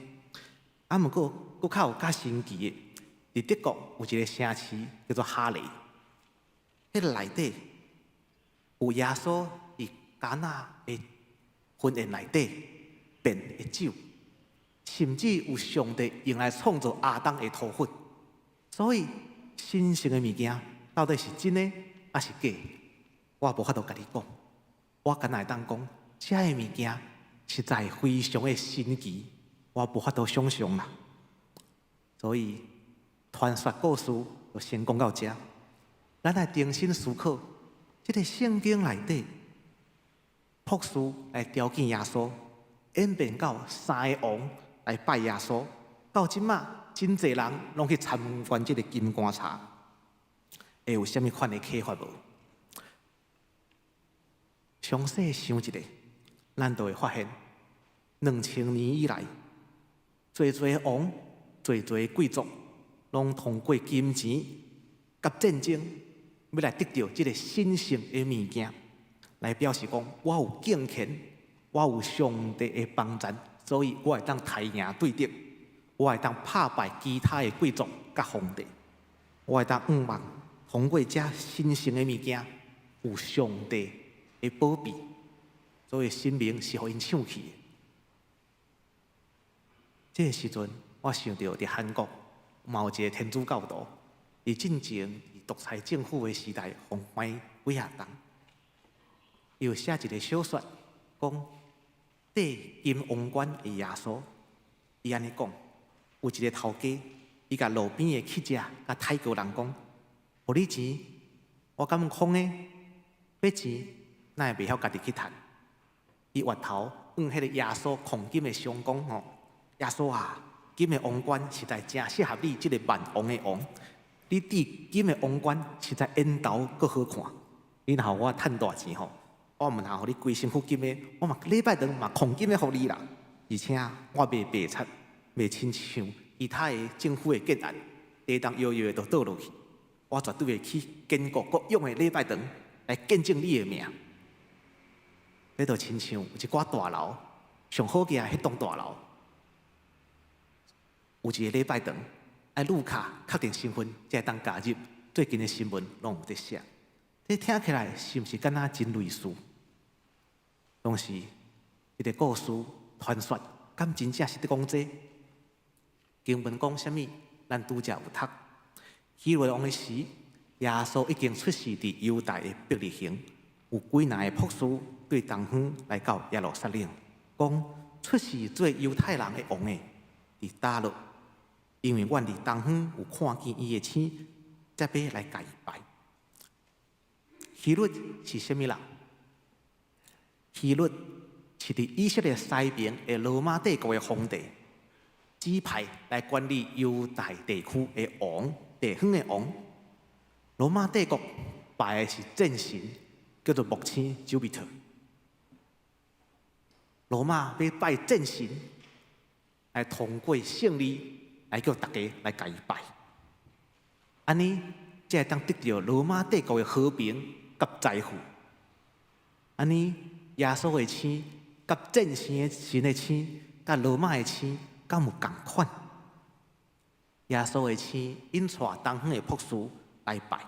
啊，毋过佫较有较神奇的，伫德国有一个城市叫做哈雷，迄个内底有耶稣伫迦纳的婚宴内底变的酒，甚至有上帝用来创造亚当的土粉。所以神圣的物件到底是真的还是假的？我无法度甲你讲，我敢若会当讲，遮个物件实在非常的神奇，我无法度想象啦。所以传说故事就先讲到遮，咱来重新思考，这个圣经内底，博士来雕建耶稣，演变到三个王来拜耶稣，到即马真侪人拢去参观这个金棺茶，会有啥物款的启发无？详细想一下，咱就会发现，2000年以来，侪王、侪贵族，拢通过金钱甲战争，要来得到这个神圣的物件，来表示讲我有敬虔，我有上帝的帮助，所以我会当刣赢对敌，我会当打败其他的贵族甲皇帝，我会当望通过这神圣的物件，有上帝的保庇，所以神明是互因抢去的。这个时阵，我想到伫韩国，嘛有一个天主教徒，伊进前伫独裁政府的时代，红关几下重，伊有写一个小说，讲戴金王冠的耶稣。伊安尼讲，有一个头家，伊甲路边的乞食甲泰国人讲，互你钱，我敢空呢？要钱，哪会袂晓家己去趁？伊越头往迄个耶稣控金的上讲吼，耶稣啊，金的王冠实在真适合你这个万王的王。你戴金的王冠实在缘投阁好看。你若互我趁大钱吼，我毋通互你规身躯金的，我嘛礼拜堂嘛控金的互你啦。而且我袂白贼，袂亲像其他的政府的建案，地动摇摇的就倒落去。我绝对会去坚固各样的礼拜堂来见证你的名。你就亲像有一寡大楼，上好嘅迄栋大楼，有一个礼拜堂，爱路卡确定身份才会当加入。最近的新闻拢有在写，这听起来是毋是敢若真类似？当时一个故事传说，敢真正是伫讲这？经文讲啥物？咱拄则有读。希律王的时，耶稣已经出世伫犹大的伯利恒，有几若个博士对东方来到耶路撒冷，讲出世做犹太人的王的伫倒落，因为阮伫东方有看见伊的星，才要来甲伊拜。希律是啥物人？希律是伫以色列西边的罗马帝国的皇帝，指派来管理犹大地区的王，地方的王。罗马帝国拜的是战神，叫做木星 Jupiter。罗马要拜战神，来通过胜利，来叫大家来甲伊拜。安尼才会当得到罗马帝国的和平甲财富。安尼耶稣的星甲战神的星，甲罗马的星，敢有共款？耶稣的星引带东方的博士来拜，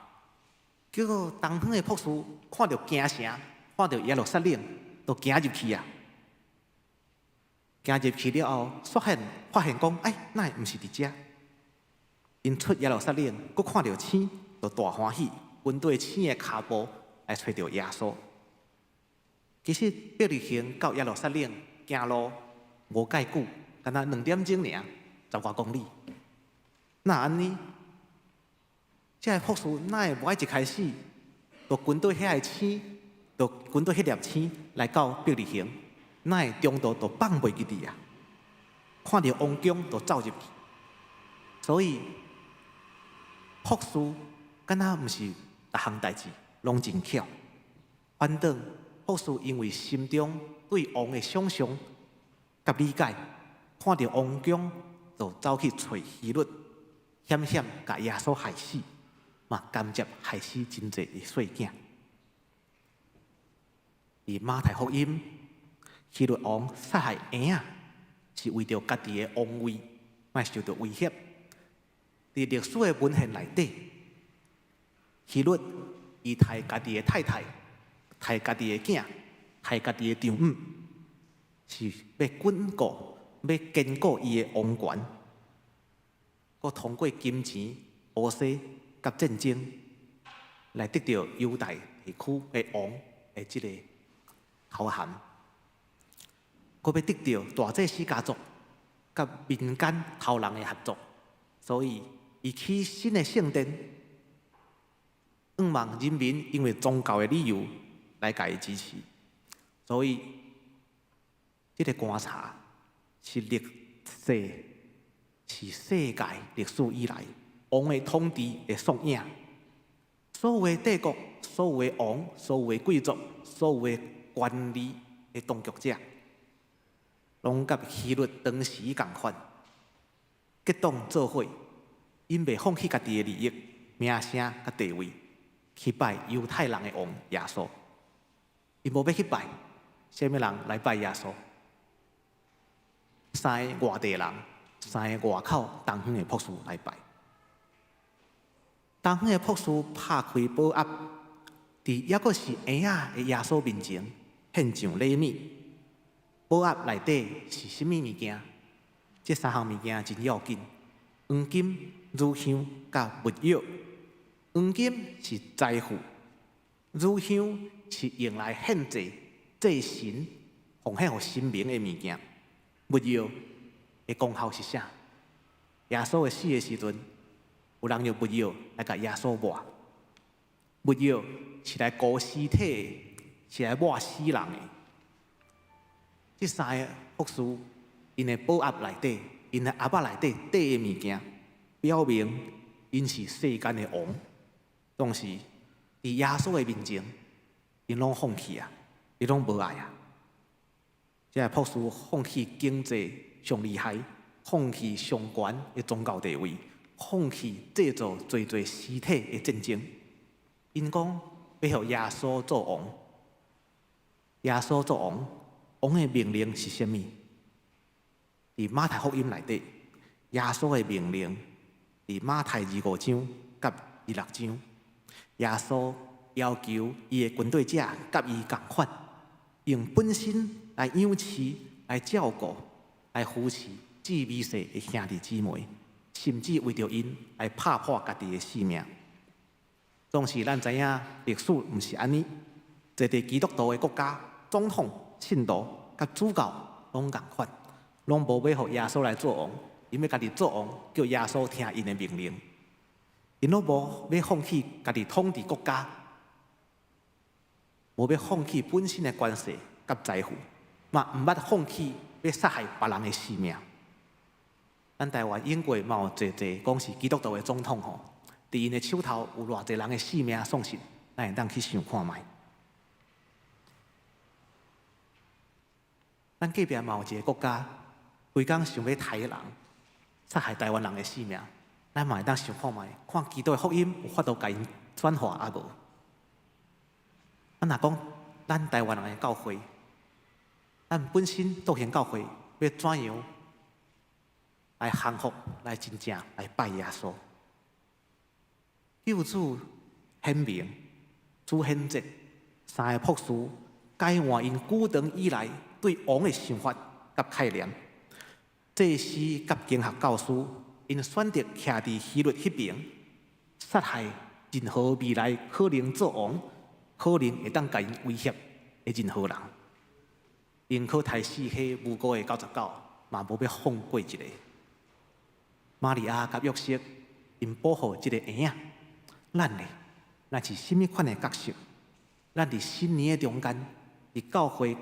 结果东方的博士看到京城，看到耶路撒冷，就行入去啊！行入去了后，发现讲，哎，哪会毋是伫遮？因出耶路撒冷，佫看到星，就大欢喜，跟对星的骹步来找到耶稣。其实伯利恒到耶路撒冷行路无介久，敢若2点钟尔，10多公里。那安尼，这个博士哪会无爱一开始就跟对遐个星，就跟对迄粒星来到伯利恒，哪会中途就放袂记伫啊？看到王宫就走入去，所以博士敢若毋是逐项代志拢真巧。反倒或是因为心中对王的想象甲理解，看到王宫就走去找希律，险险甲耶稣害死，嘛甘接害死真侪的细囝。伫马太福音，希律王杀害婴仔，是为着家己的王位莫受到威胁。伫历史的文献内底，希律伊杀家己的太太，杀家己的囝，杀家己的丈母，是要巩固、要坚固伊的王权，佮通过金钱、武器甲战争，来得到犹大地区的王的即个头衔，佮要得到大祭司家族甲民间头人的合作，所以伊起新的圣殿，望人民因为宗教的理由来甲伊支持，所以这个观察是世界历史以来王的统治的缩影。所有的帝国、所有的王、所有的贵族、所有的权力的当局者，拢甲希律当时共款，结党做伙，因袂放弃家己的利益、名声甲地位，去拜犹太人的王耶稣。因无要去拜，啥物人来拜耶稣？三个外地人，三个外口东方的博士来拜。东方的博士拍开宝盒，伫抑阁是婴仔的耶稣面前献上礼物。宝盒内底是甚物物件？这三项物件真要紧：黄金、乳香甲物药。黄金是财富，乳香是用来献祭、祭神、奉献予神明的物件。物药的功效是啥？耶稣会死的时阵，有人用物药来甲耶稣抹。物药是来膏尸体的，是来抹死人的。这三个博士，因的宝盒内底，因的盒仔内底缀的物件，表明因是世间的王。当时伫耶稣的面前，因拢放弃啊，因拢无爱啊。这个博士放弃经济上厉害，放弃上悬的宗教地位，放弃制造最侪尸体的战争。因讲要予耶稣做王，耶稣做王，王的命令是甚物？伫马太福音内底，耶稣的命令伫马太25章甲26章，耶稣要求伊的军队者甲伊共款，用本身来养饲、来照顾、来扶持至微细的兄弟姊妹，甚至为着因来拍破家己的性命。当时咱知影历史毋是安尼，一个基督徒的国家，总统、信徒甲主教拢共款，拢无要予耶稣来做王，因要家己做王，叫耶稣听因的命令。因拢无要放弃家己统治国家，无要放弃本身的关系甲财富，嘛毋捌放弃要杀害别人的性命。咱台湾英国嘛有侪讲是基督徒的总统吼，伫因的手头有偌侪人的性命丧失，咱会当去想看觅。咱隔壁嘛有一个国家，规工想要杀人，杀害台湾人的性命，咱嘛会当想看觅，看基督的福音有法度甲因转化啊无？咱若讲咱台湾人的教会，咱本身道行教会要怎样来降服、来真正来拜耶稣？救主显明、主显节三个博士改换因久长以来对王的想法甲概念。祭司甲经学教师因选择徛伫希律迄边，杀害任何未来可能做王、可能会当甲因威胁的任何人。因可杀死迄无辜的99，嘛无要放过一个。玛利亚甲约瑟因保护即个婴仔，咱呢，咱是甚物款的角色？咱伫新年的中间，伫教会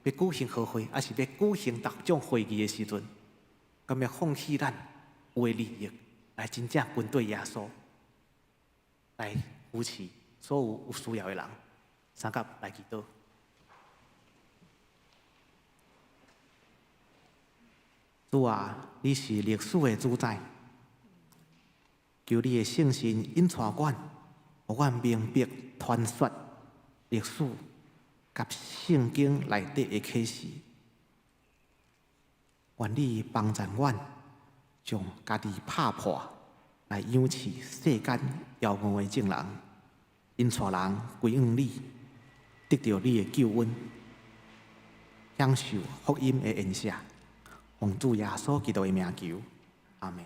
要举行好会，还是要举行各种会议的时阵，敢要放弃咱有的利益，来真正跟对耶稣，来扶持所有需要的人，三甲来祈祷。主啊，你是历史的主宰，求你的圣神引带阮，互阮明白传说历史甲圣经内底的启示。愿你帮助阮，将家己拍破，来养饲世间妖恶的众人，引带人归向你，得到你的救恩，享受福音的恩赦。奉主耶稣基督的名求，阿门。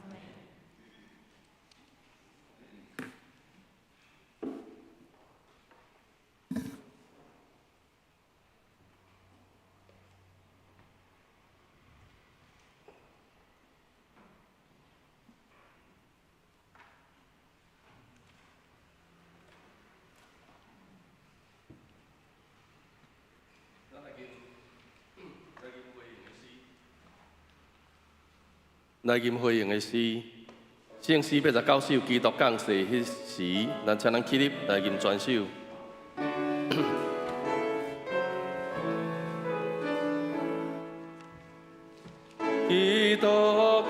来吟回应的诗，圣诗89首，基督降世迄时，咱请咱起立来吟全首。基督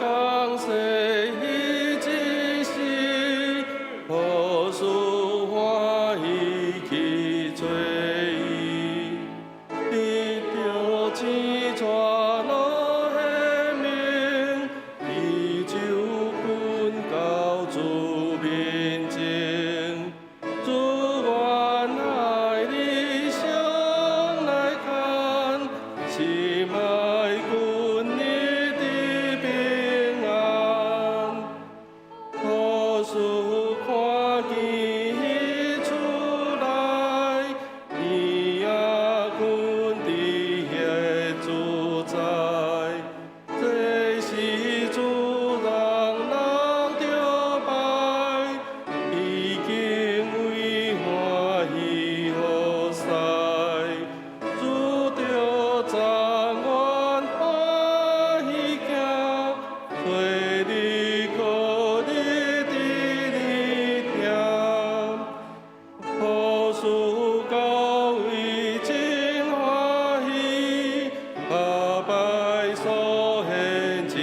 降世迄时，何事欢喜去找伊？得着钱财乐的命，伊就滚到主面前。主愿爱你上来看，心爱阮你的平安。何事看见出来？伊也阮伫遐主宰，这是主人人着拜，已经为欢喜好塞，主着赞愿欢喜行，找你靠你的力量。何事到位真欢喜，下拜所献真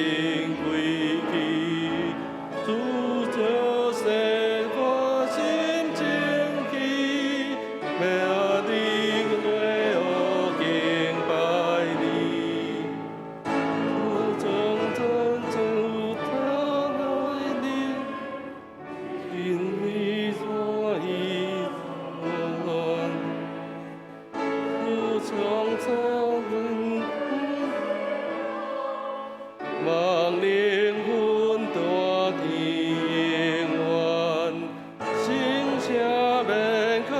贵气，主着生我心正气，要你为我敬拜你。我真主爱你，因你所以我从望灵魂大天愿，心声免靠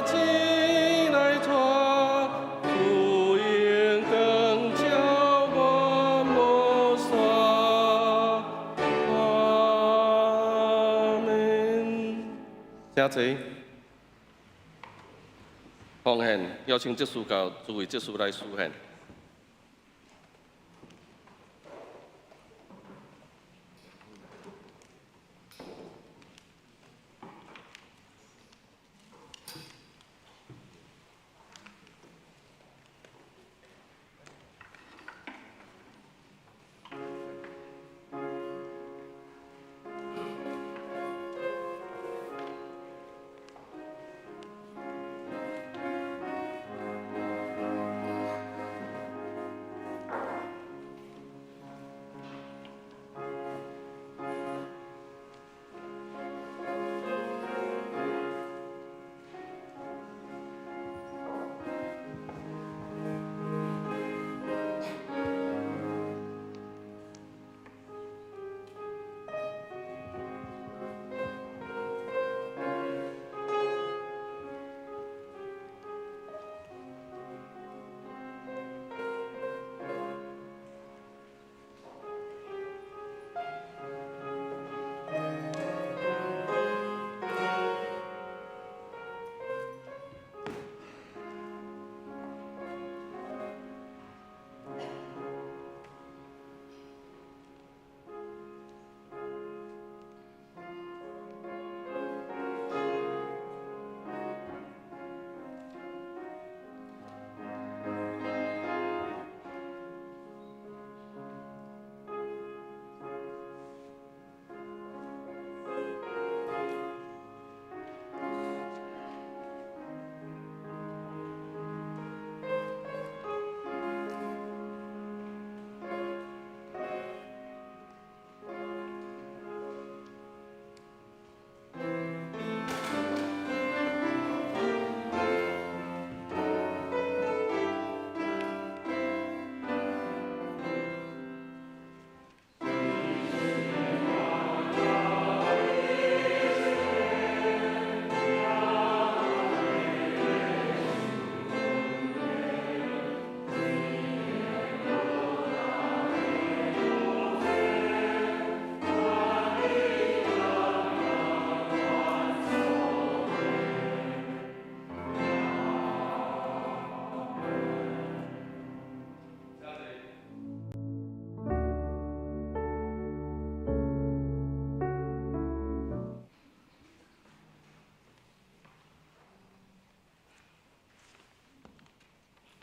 钱来传，福音更照我无煞。阿门。请坐。奉献，邀请执事到诸位执事来书献。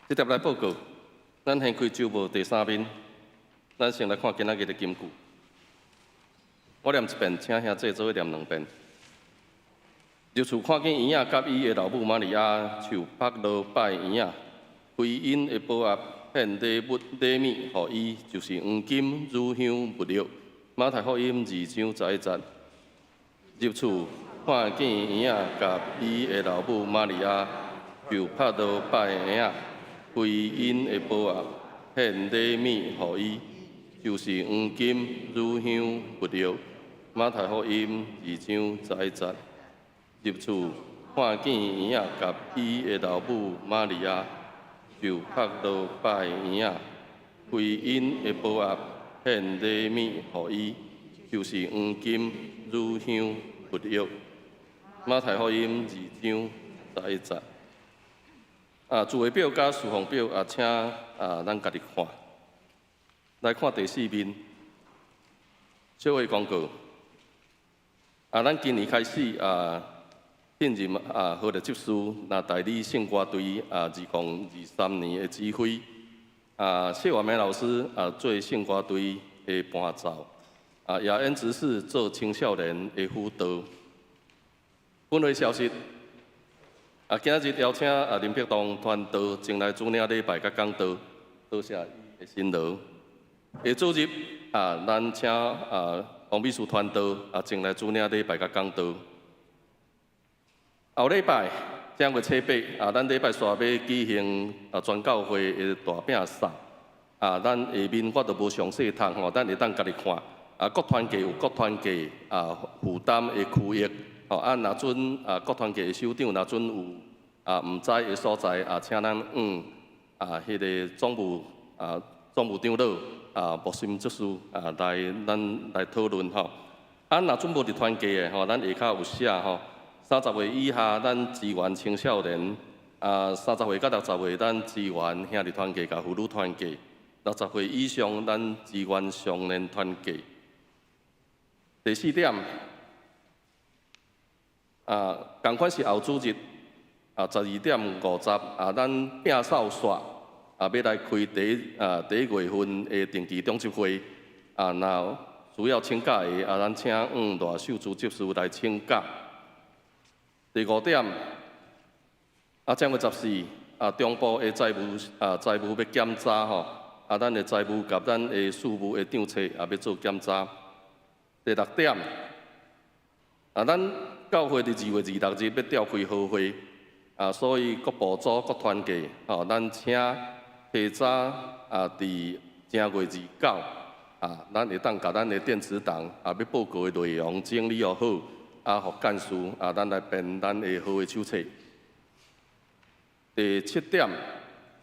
接来报告，咱先开周报第3面，咱先来看今仔日的金句。我念一遍，请兄弟做念2遍。入厝看见婴仔甲伊的老母玛利亚，就拍落拜婴仔，归因的宝盒献礼物礼物，互伊就是黄金、乳香、木料。马太福音2章11节。入厝看见婴仔甲伊的老母玛利亚，就拍落拜婴仔，归因的宝盒献礼物，互伊就是黄金、乳香、木料。马太福音2章11节。入厝看见婴仔甲伊的老母玛利亚，就拍落拜婴仔，归因的宝盒献礼物，互伊就是黄金、乳香、木料。马太福音2章11节。字汇表甲事项表请咱家己看。来看第4面，小会广告。咱今年开始聘任合律执事，代理圣歌队2023年的指挥。谢婉梅老师做圣歌队的伴奏。雅恩执事做青少年的辅导。本会消息，今日邀请林碧东团队前来主领礼拜甲讲道，多谢伊的辛劳。下主日咱请王秘书团队前来主领礼拜甲讲道。后礼拜正月初8，咱礼拜煞要举行全教会的大饼撒。咱下面我就无详细读吼，咱会当家己看。各团契有各团契负担的区域。若准各团契的首长，若准有毋知的所在，请咱迄个总务长老木心执事咱来讨论吼。若准无伫团契的咱下骹有写吼。30岁以下，咱支援青少年；30岁到60岁，咱支援兄弟团契甲妇女团契；60岁以上，咱支援少年团契。第4点，同款是后主日12点50，咱摒扫煞要来开第1月份的定期中执会。若需要请假的，咱请大秀珠执事来请假。第5点，正月14，中部的财务要检查吼，咱的财务甲咱的事务的账册要做检查。第6点，咱教会伫2月26日要召开好会，所以各部组、各团契，咱请提早伫正月29，咱会当甲咱的电子档要报告的内容整理好。互干事咱来编咱的好的手册。第7点，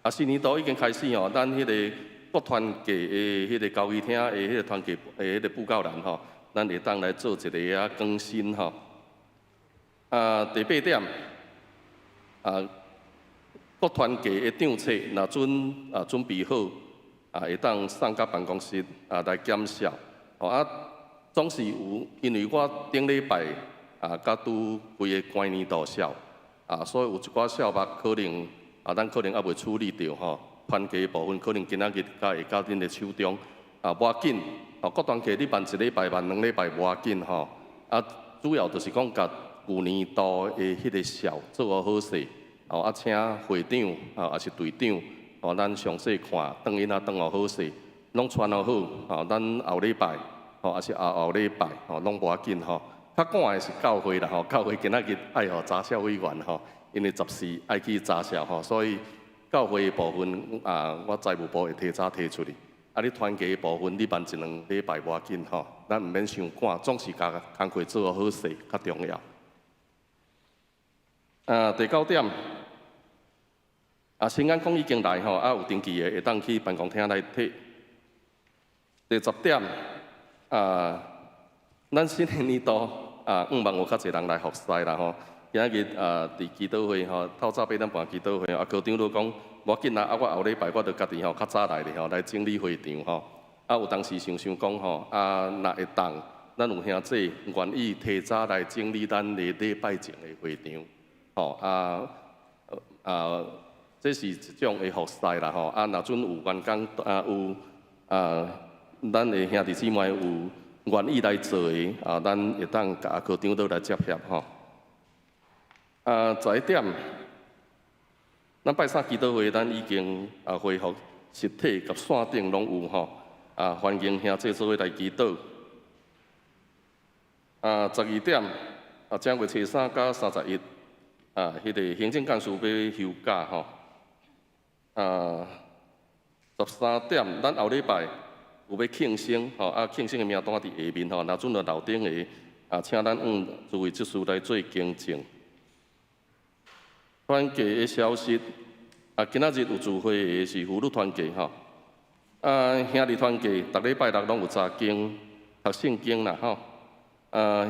新年度已经开始吼，咱迄个各团契的迄个交易厅的迄个团契的迄个布告栏吼，咱会当来做一个更新吼。第8点，各团契的账册若准备好，会当送到办公室来检视。总是有，因为我顶礼拜甲拄规个关年度晓，所以有一寡小目可能咱可能还未处理到吼，团契部分可能今仔日会到恁的手中，无要紧，各团契你办1礼拜、办2礼拜无要紧吼，主要就是讲甲旧年度的迄个晓做好势，请会长也是队长，咱详细看，当因当好势，拢传好，咱后礼拜。也是后礼拜，拢无要紧吼。较赶的是教会啦，教会今仔日爱互查销委员吼，因为14爱去查销吼，所以教会的部分我财务部会提早提出去。你团契的部分，你办1、2礼拜无要紧吼，咱毋免伤赶，总是甲工课做好势较重要。第9点，新安讲已经来吼，有登记的会当去办公厅来摕。第10点。咱新年度5万有较侪人来服侍啦吼。今仔日伫祈祷会吼，透早8点半祈祷会，科长都讲无要紧啦，我后礼拜我着家己较早来咧来整理会场吼。有当时想讲吼，若会当，咱有兄弟愿意提早来整理咱礼拜前的会场，吼这是一种的服侍啦吼。啊，若准有员工咱的兄弟姊妹有愿意来做的咱会当甲科长都来接洽吼。十一点，咱拜三祈祷会，咱已经恢复实体甲线顶拢有吼。欢迎兄弟做伙来祈祷。12点，正月初3到31，迄个行政干事要休假吼。13点，咱后礼拜有要庆生吼，庆生的名单伫下面吼，若准着楼顶的请咱诸位执事来做见证。团契的消息，今仔日有聚会的是妇女团契吼，兄弟团契逐礼拜六拢有查经、读圣经啦吼。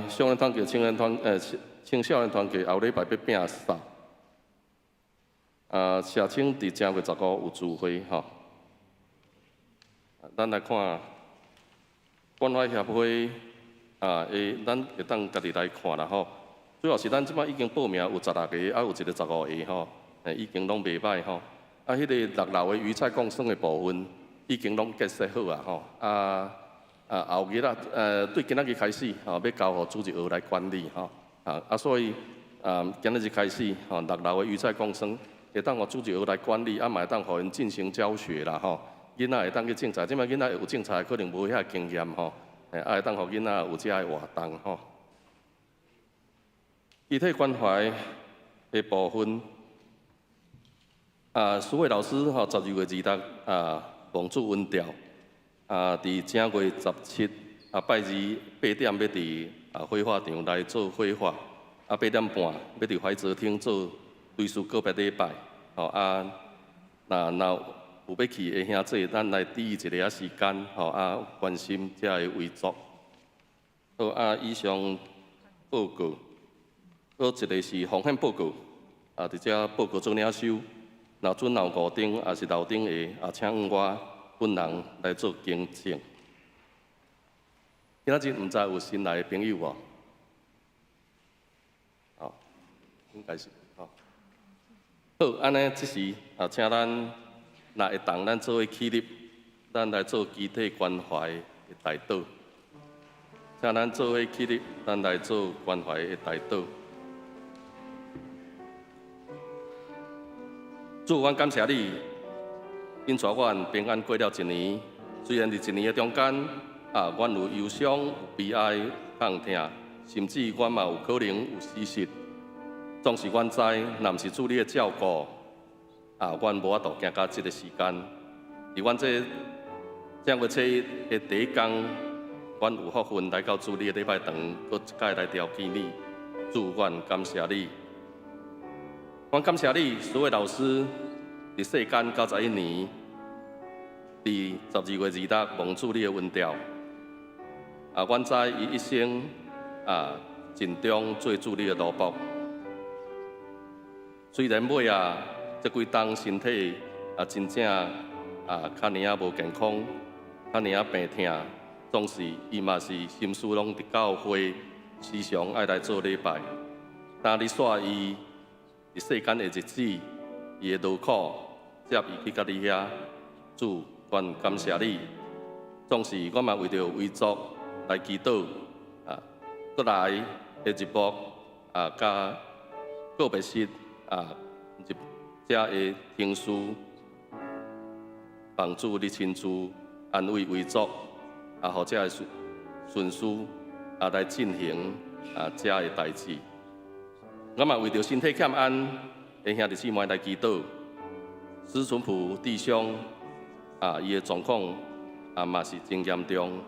少年团契、青少年团契后礼拜要拼扫。社青伫正月15有聚会吼。咱来看关怀协会咱会当家己来看啦吼。主要是咱即摆已经报名有16个，有一个15个吼，已经拢袂歹吼。迄个6楼的鱼菜共生的部分已经拢结束好啊吼。后日对今仔日开始要交互主席学来管理吼。所以今仔日开始6楼的鱼菜共生会当互主席学来管理，嘛会当互因进行教学啦吼。囡仔会当去种菜，即摆囡仔有种菜可能无遐经验吼，会当互囡仔有遮个活动吼。集体关怀的部分，苏慧老师吼12月2日望主温调，伫正月17拜二8点要伫火化场来做火化，8点半要伫怀泽厅做类似告别礼拜，吼那有要去的兄弟，咱来抵一个时间，吼关心遮个遗族。好以上报告。搁一个是奉献报告，伫遮报告做领收，若准有五顶也是楼顶的，请我本人来做见证。今仔日毋知有新来的朋友无？应该是好，安尼即时请咱若会当咱做伙起立，咱来做集体关怀的代祷。请咱做伙起立，咱来做关怀的代祷。主，阮感谢你，因带阮平安过了一年。虽然伫一年的中间，阮有忧伤、有悲哀、痛痛，甚至阮嘛有可能有失失。总是阮知，若毋是主你的照顾，阮无法度行到即个时间。伫阮这正月初1的第一天，阮有福分来到主你的礼拜堂，搁一摆来调见你。主，阮感谢你。阮感谢你，所有老师伫世间91年，伫12月2日蒙主你的恩调。阮知伊一生尽忠做主你的奴仆。虽然尾这几冬身体真正较尔无健康，较尔病痛，总是伊嘛是心思拢伫教会，时常爱来做礼拜。当你煞伊伫世间的日子，伊的劳苦，接伊去到你遐，主，愿感谢你。总是我嘛为着遗族来祈祷，过来的日幕甲告别式遮的听书，帮助你亲自安慰遗族，或者的顺序来进行遮的代志。我嘛为着身体欠安的兄弟姊妹来祈祷，史存普弟兄伊的状况嘛是真严重，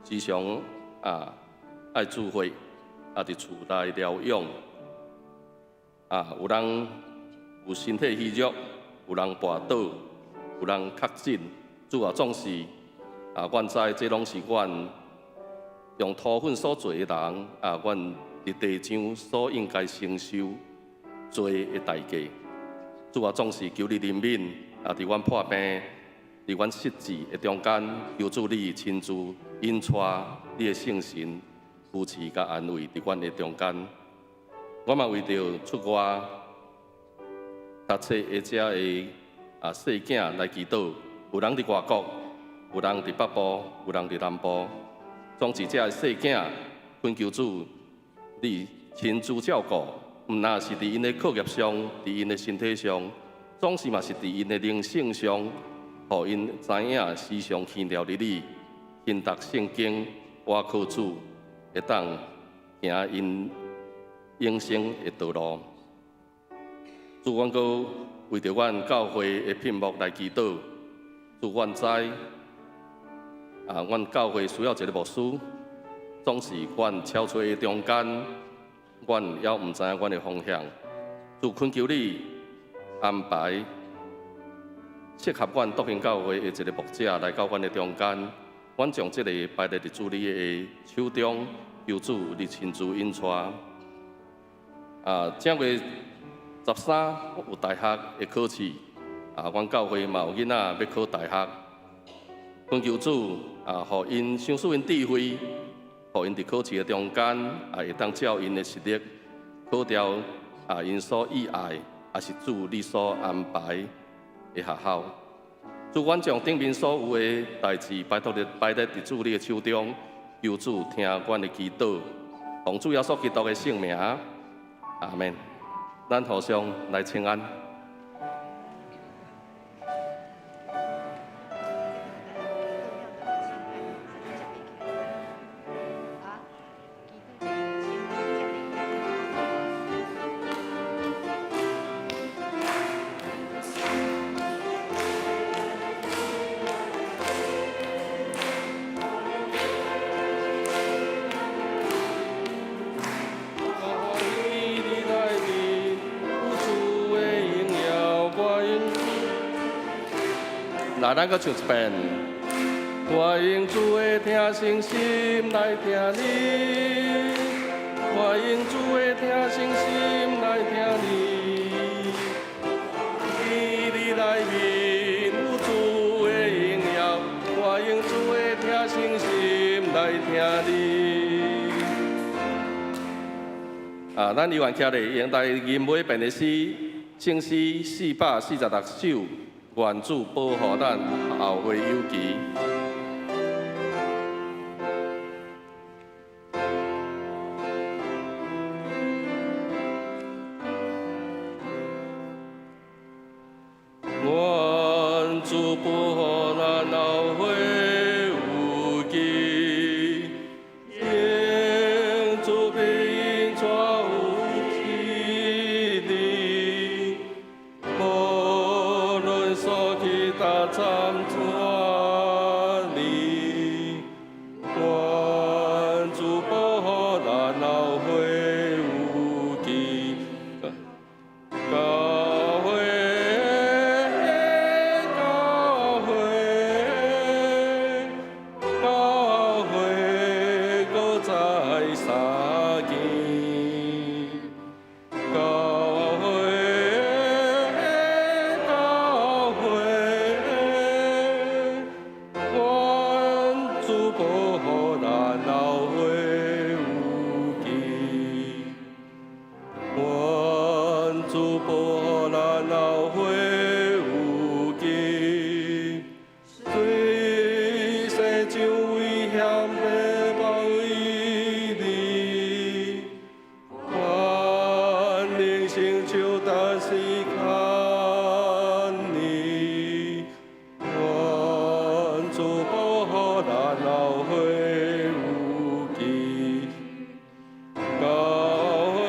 时常爱聚会伫厝内疗养，有人有身体虚弱，有人跋倒，有人确诊，主要总是阮知这拢是阮用土粉所做的人阮伫地上所应该承受做的代价，主啊，总是求你怜悯伫阮破病、伫阮失志的中间，求主你亲自引带你的圣神扶持甲安慰伫阮的中间。我嘛为着出外读册下遮的细囝来祈祷，有人伫外国，有人伫北部，有人伫南部。总之，遮的细囝，恳求主，你亲自照顾，毋那是伫因的课业上，伫因的身体上，总是嘛是伫因的灵性上，互因知影时常祈祷你，勤读圣经，倚靠主，会当行因永生的道路。主，阮阁为着阮教会的屏幕来祈祷。主，阮知阮教会需要一个牧师，总是阮超出的中间，阮也毋知影阮的方向。主，恳求你安排适合阮独行教会的一个牧者来到阮的中间，阮将这个摆在主你的手中，求主你亲自引带。正月13有大学的考试，阮教会嘛有囡仔要考大学，恳求主互因赏赐因智慧，互因伫考试的中间会当照因的实力考掉因所喜爱，也是主你所安排的学校。主，阮将顶面所有的代志摆在主你的手中，求主听阮的祈祷，奉主耶稣基督的圣名，阿门。咱互相来请安。来，咱搁唱一遍。我用主的听心心来听你，我用主的听心心来听你。你内面有主的荣耀，我用主的听心心来听你。咱留完徛咧，用台吟每遍的诗，圣诗446首。愿主保护咱后会有期。愿主保护咱后会有期，愿主庇荫带有气力。所去达站转里，愿主保护咱后会有期。教会，教会，教会，搁再相见。教会。主保护咱后会有期，随世上危险地包围你，愿灵性手担时看你，愿主保护咱后会有期。教会，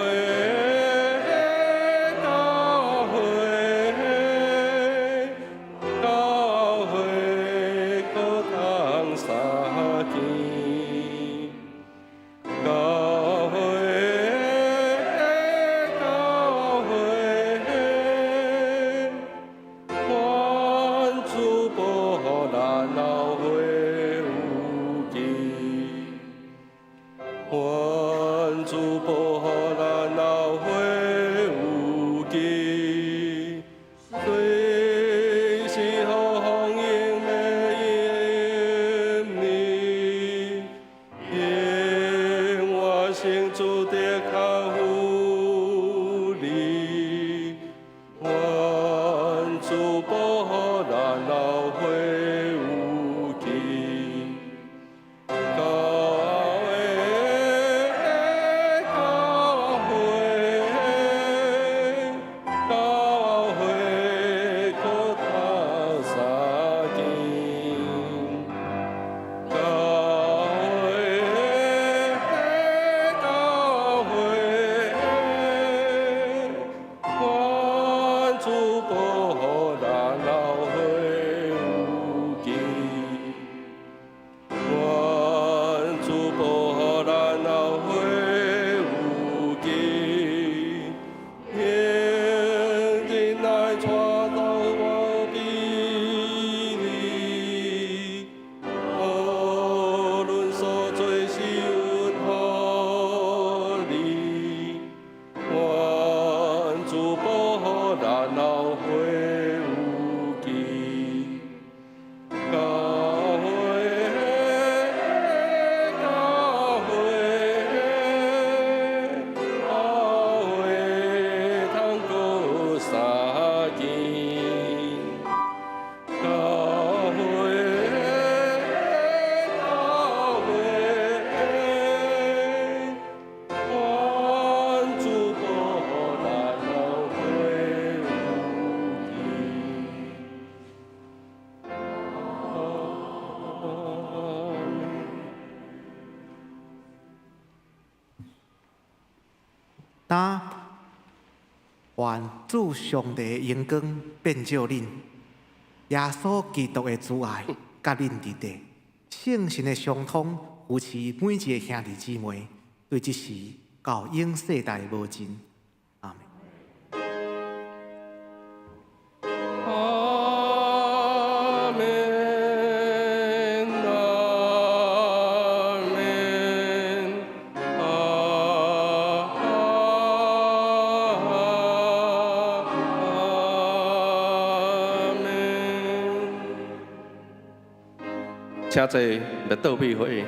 担，愿主上帝的荣光遍照恁，耶稣基督的主爱甲恁伫地，圣神的相通扶持每一个兄弟姊妹，对即时到永世代无尽。阿门。阿门，阿门，阿门。请坐，来倒闭会。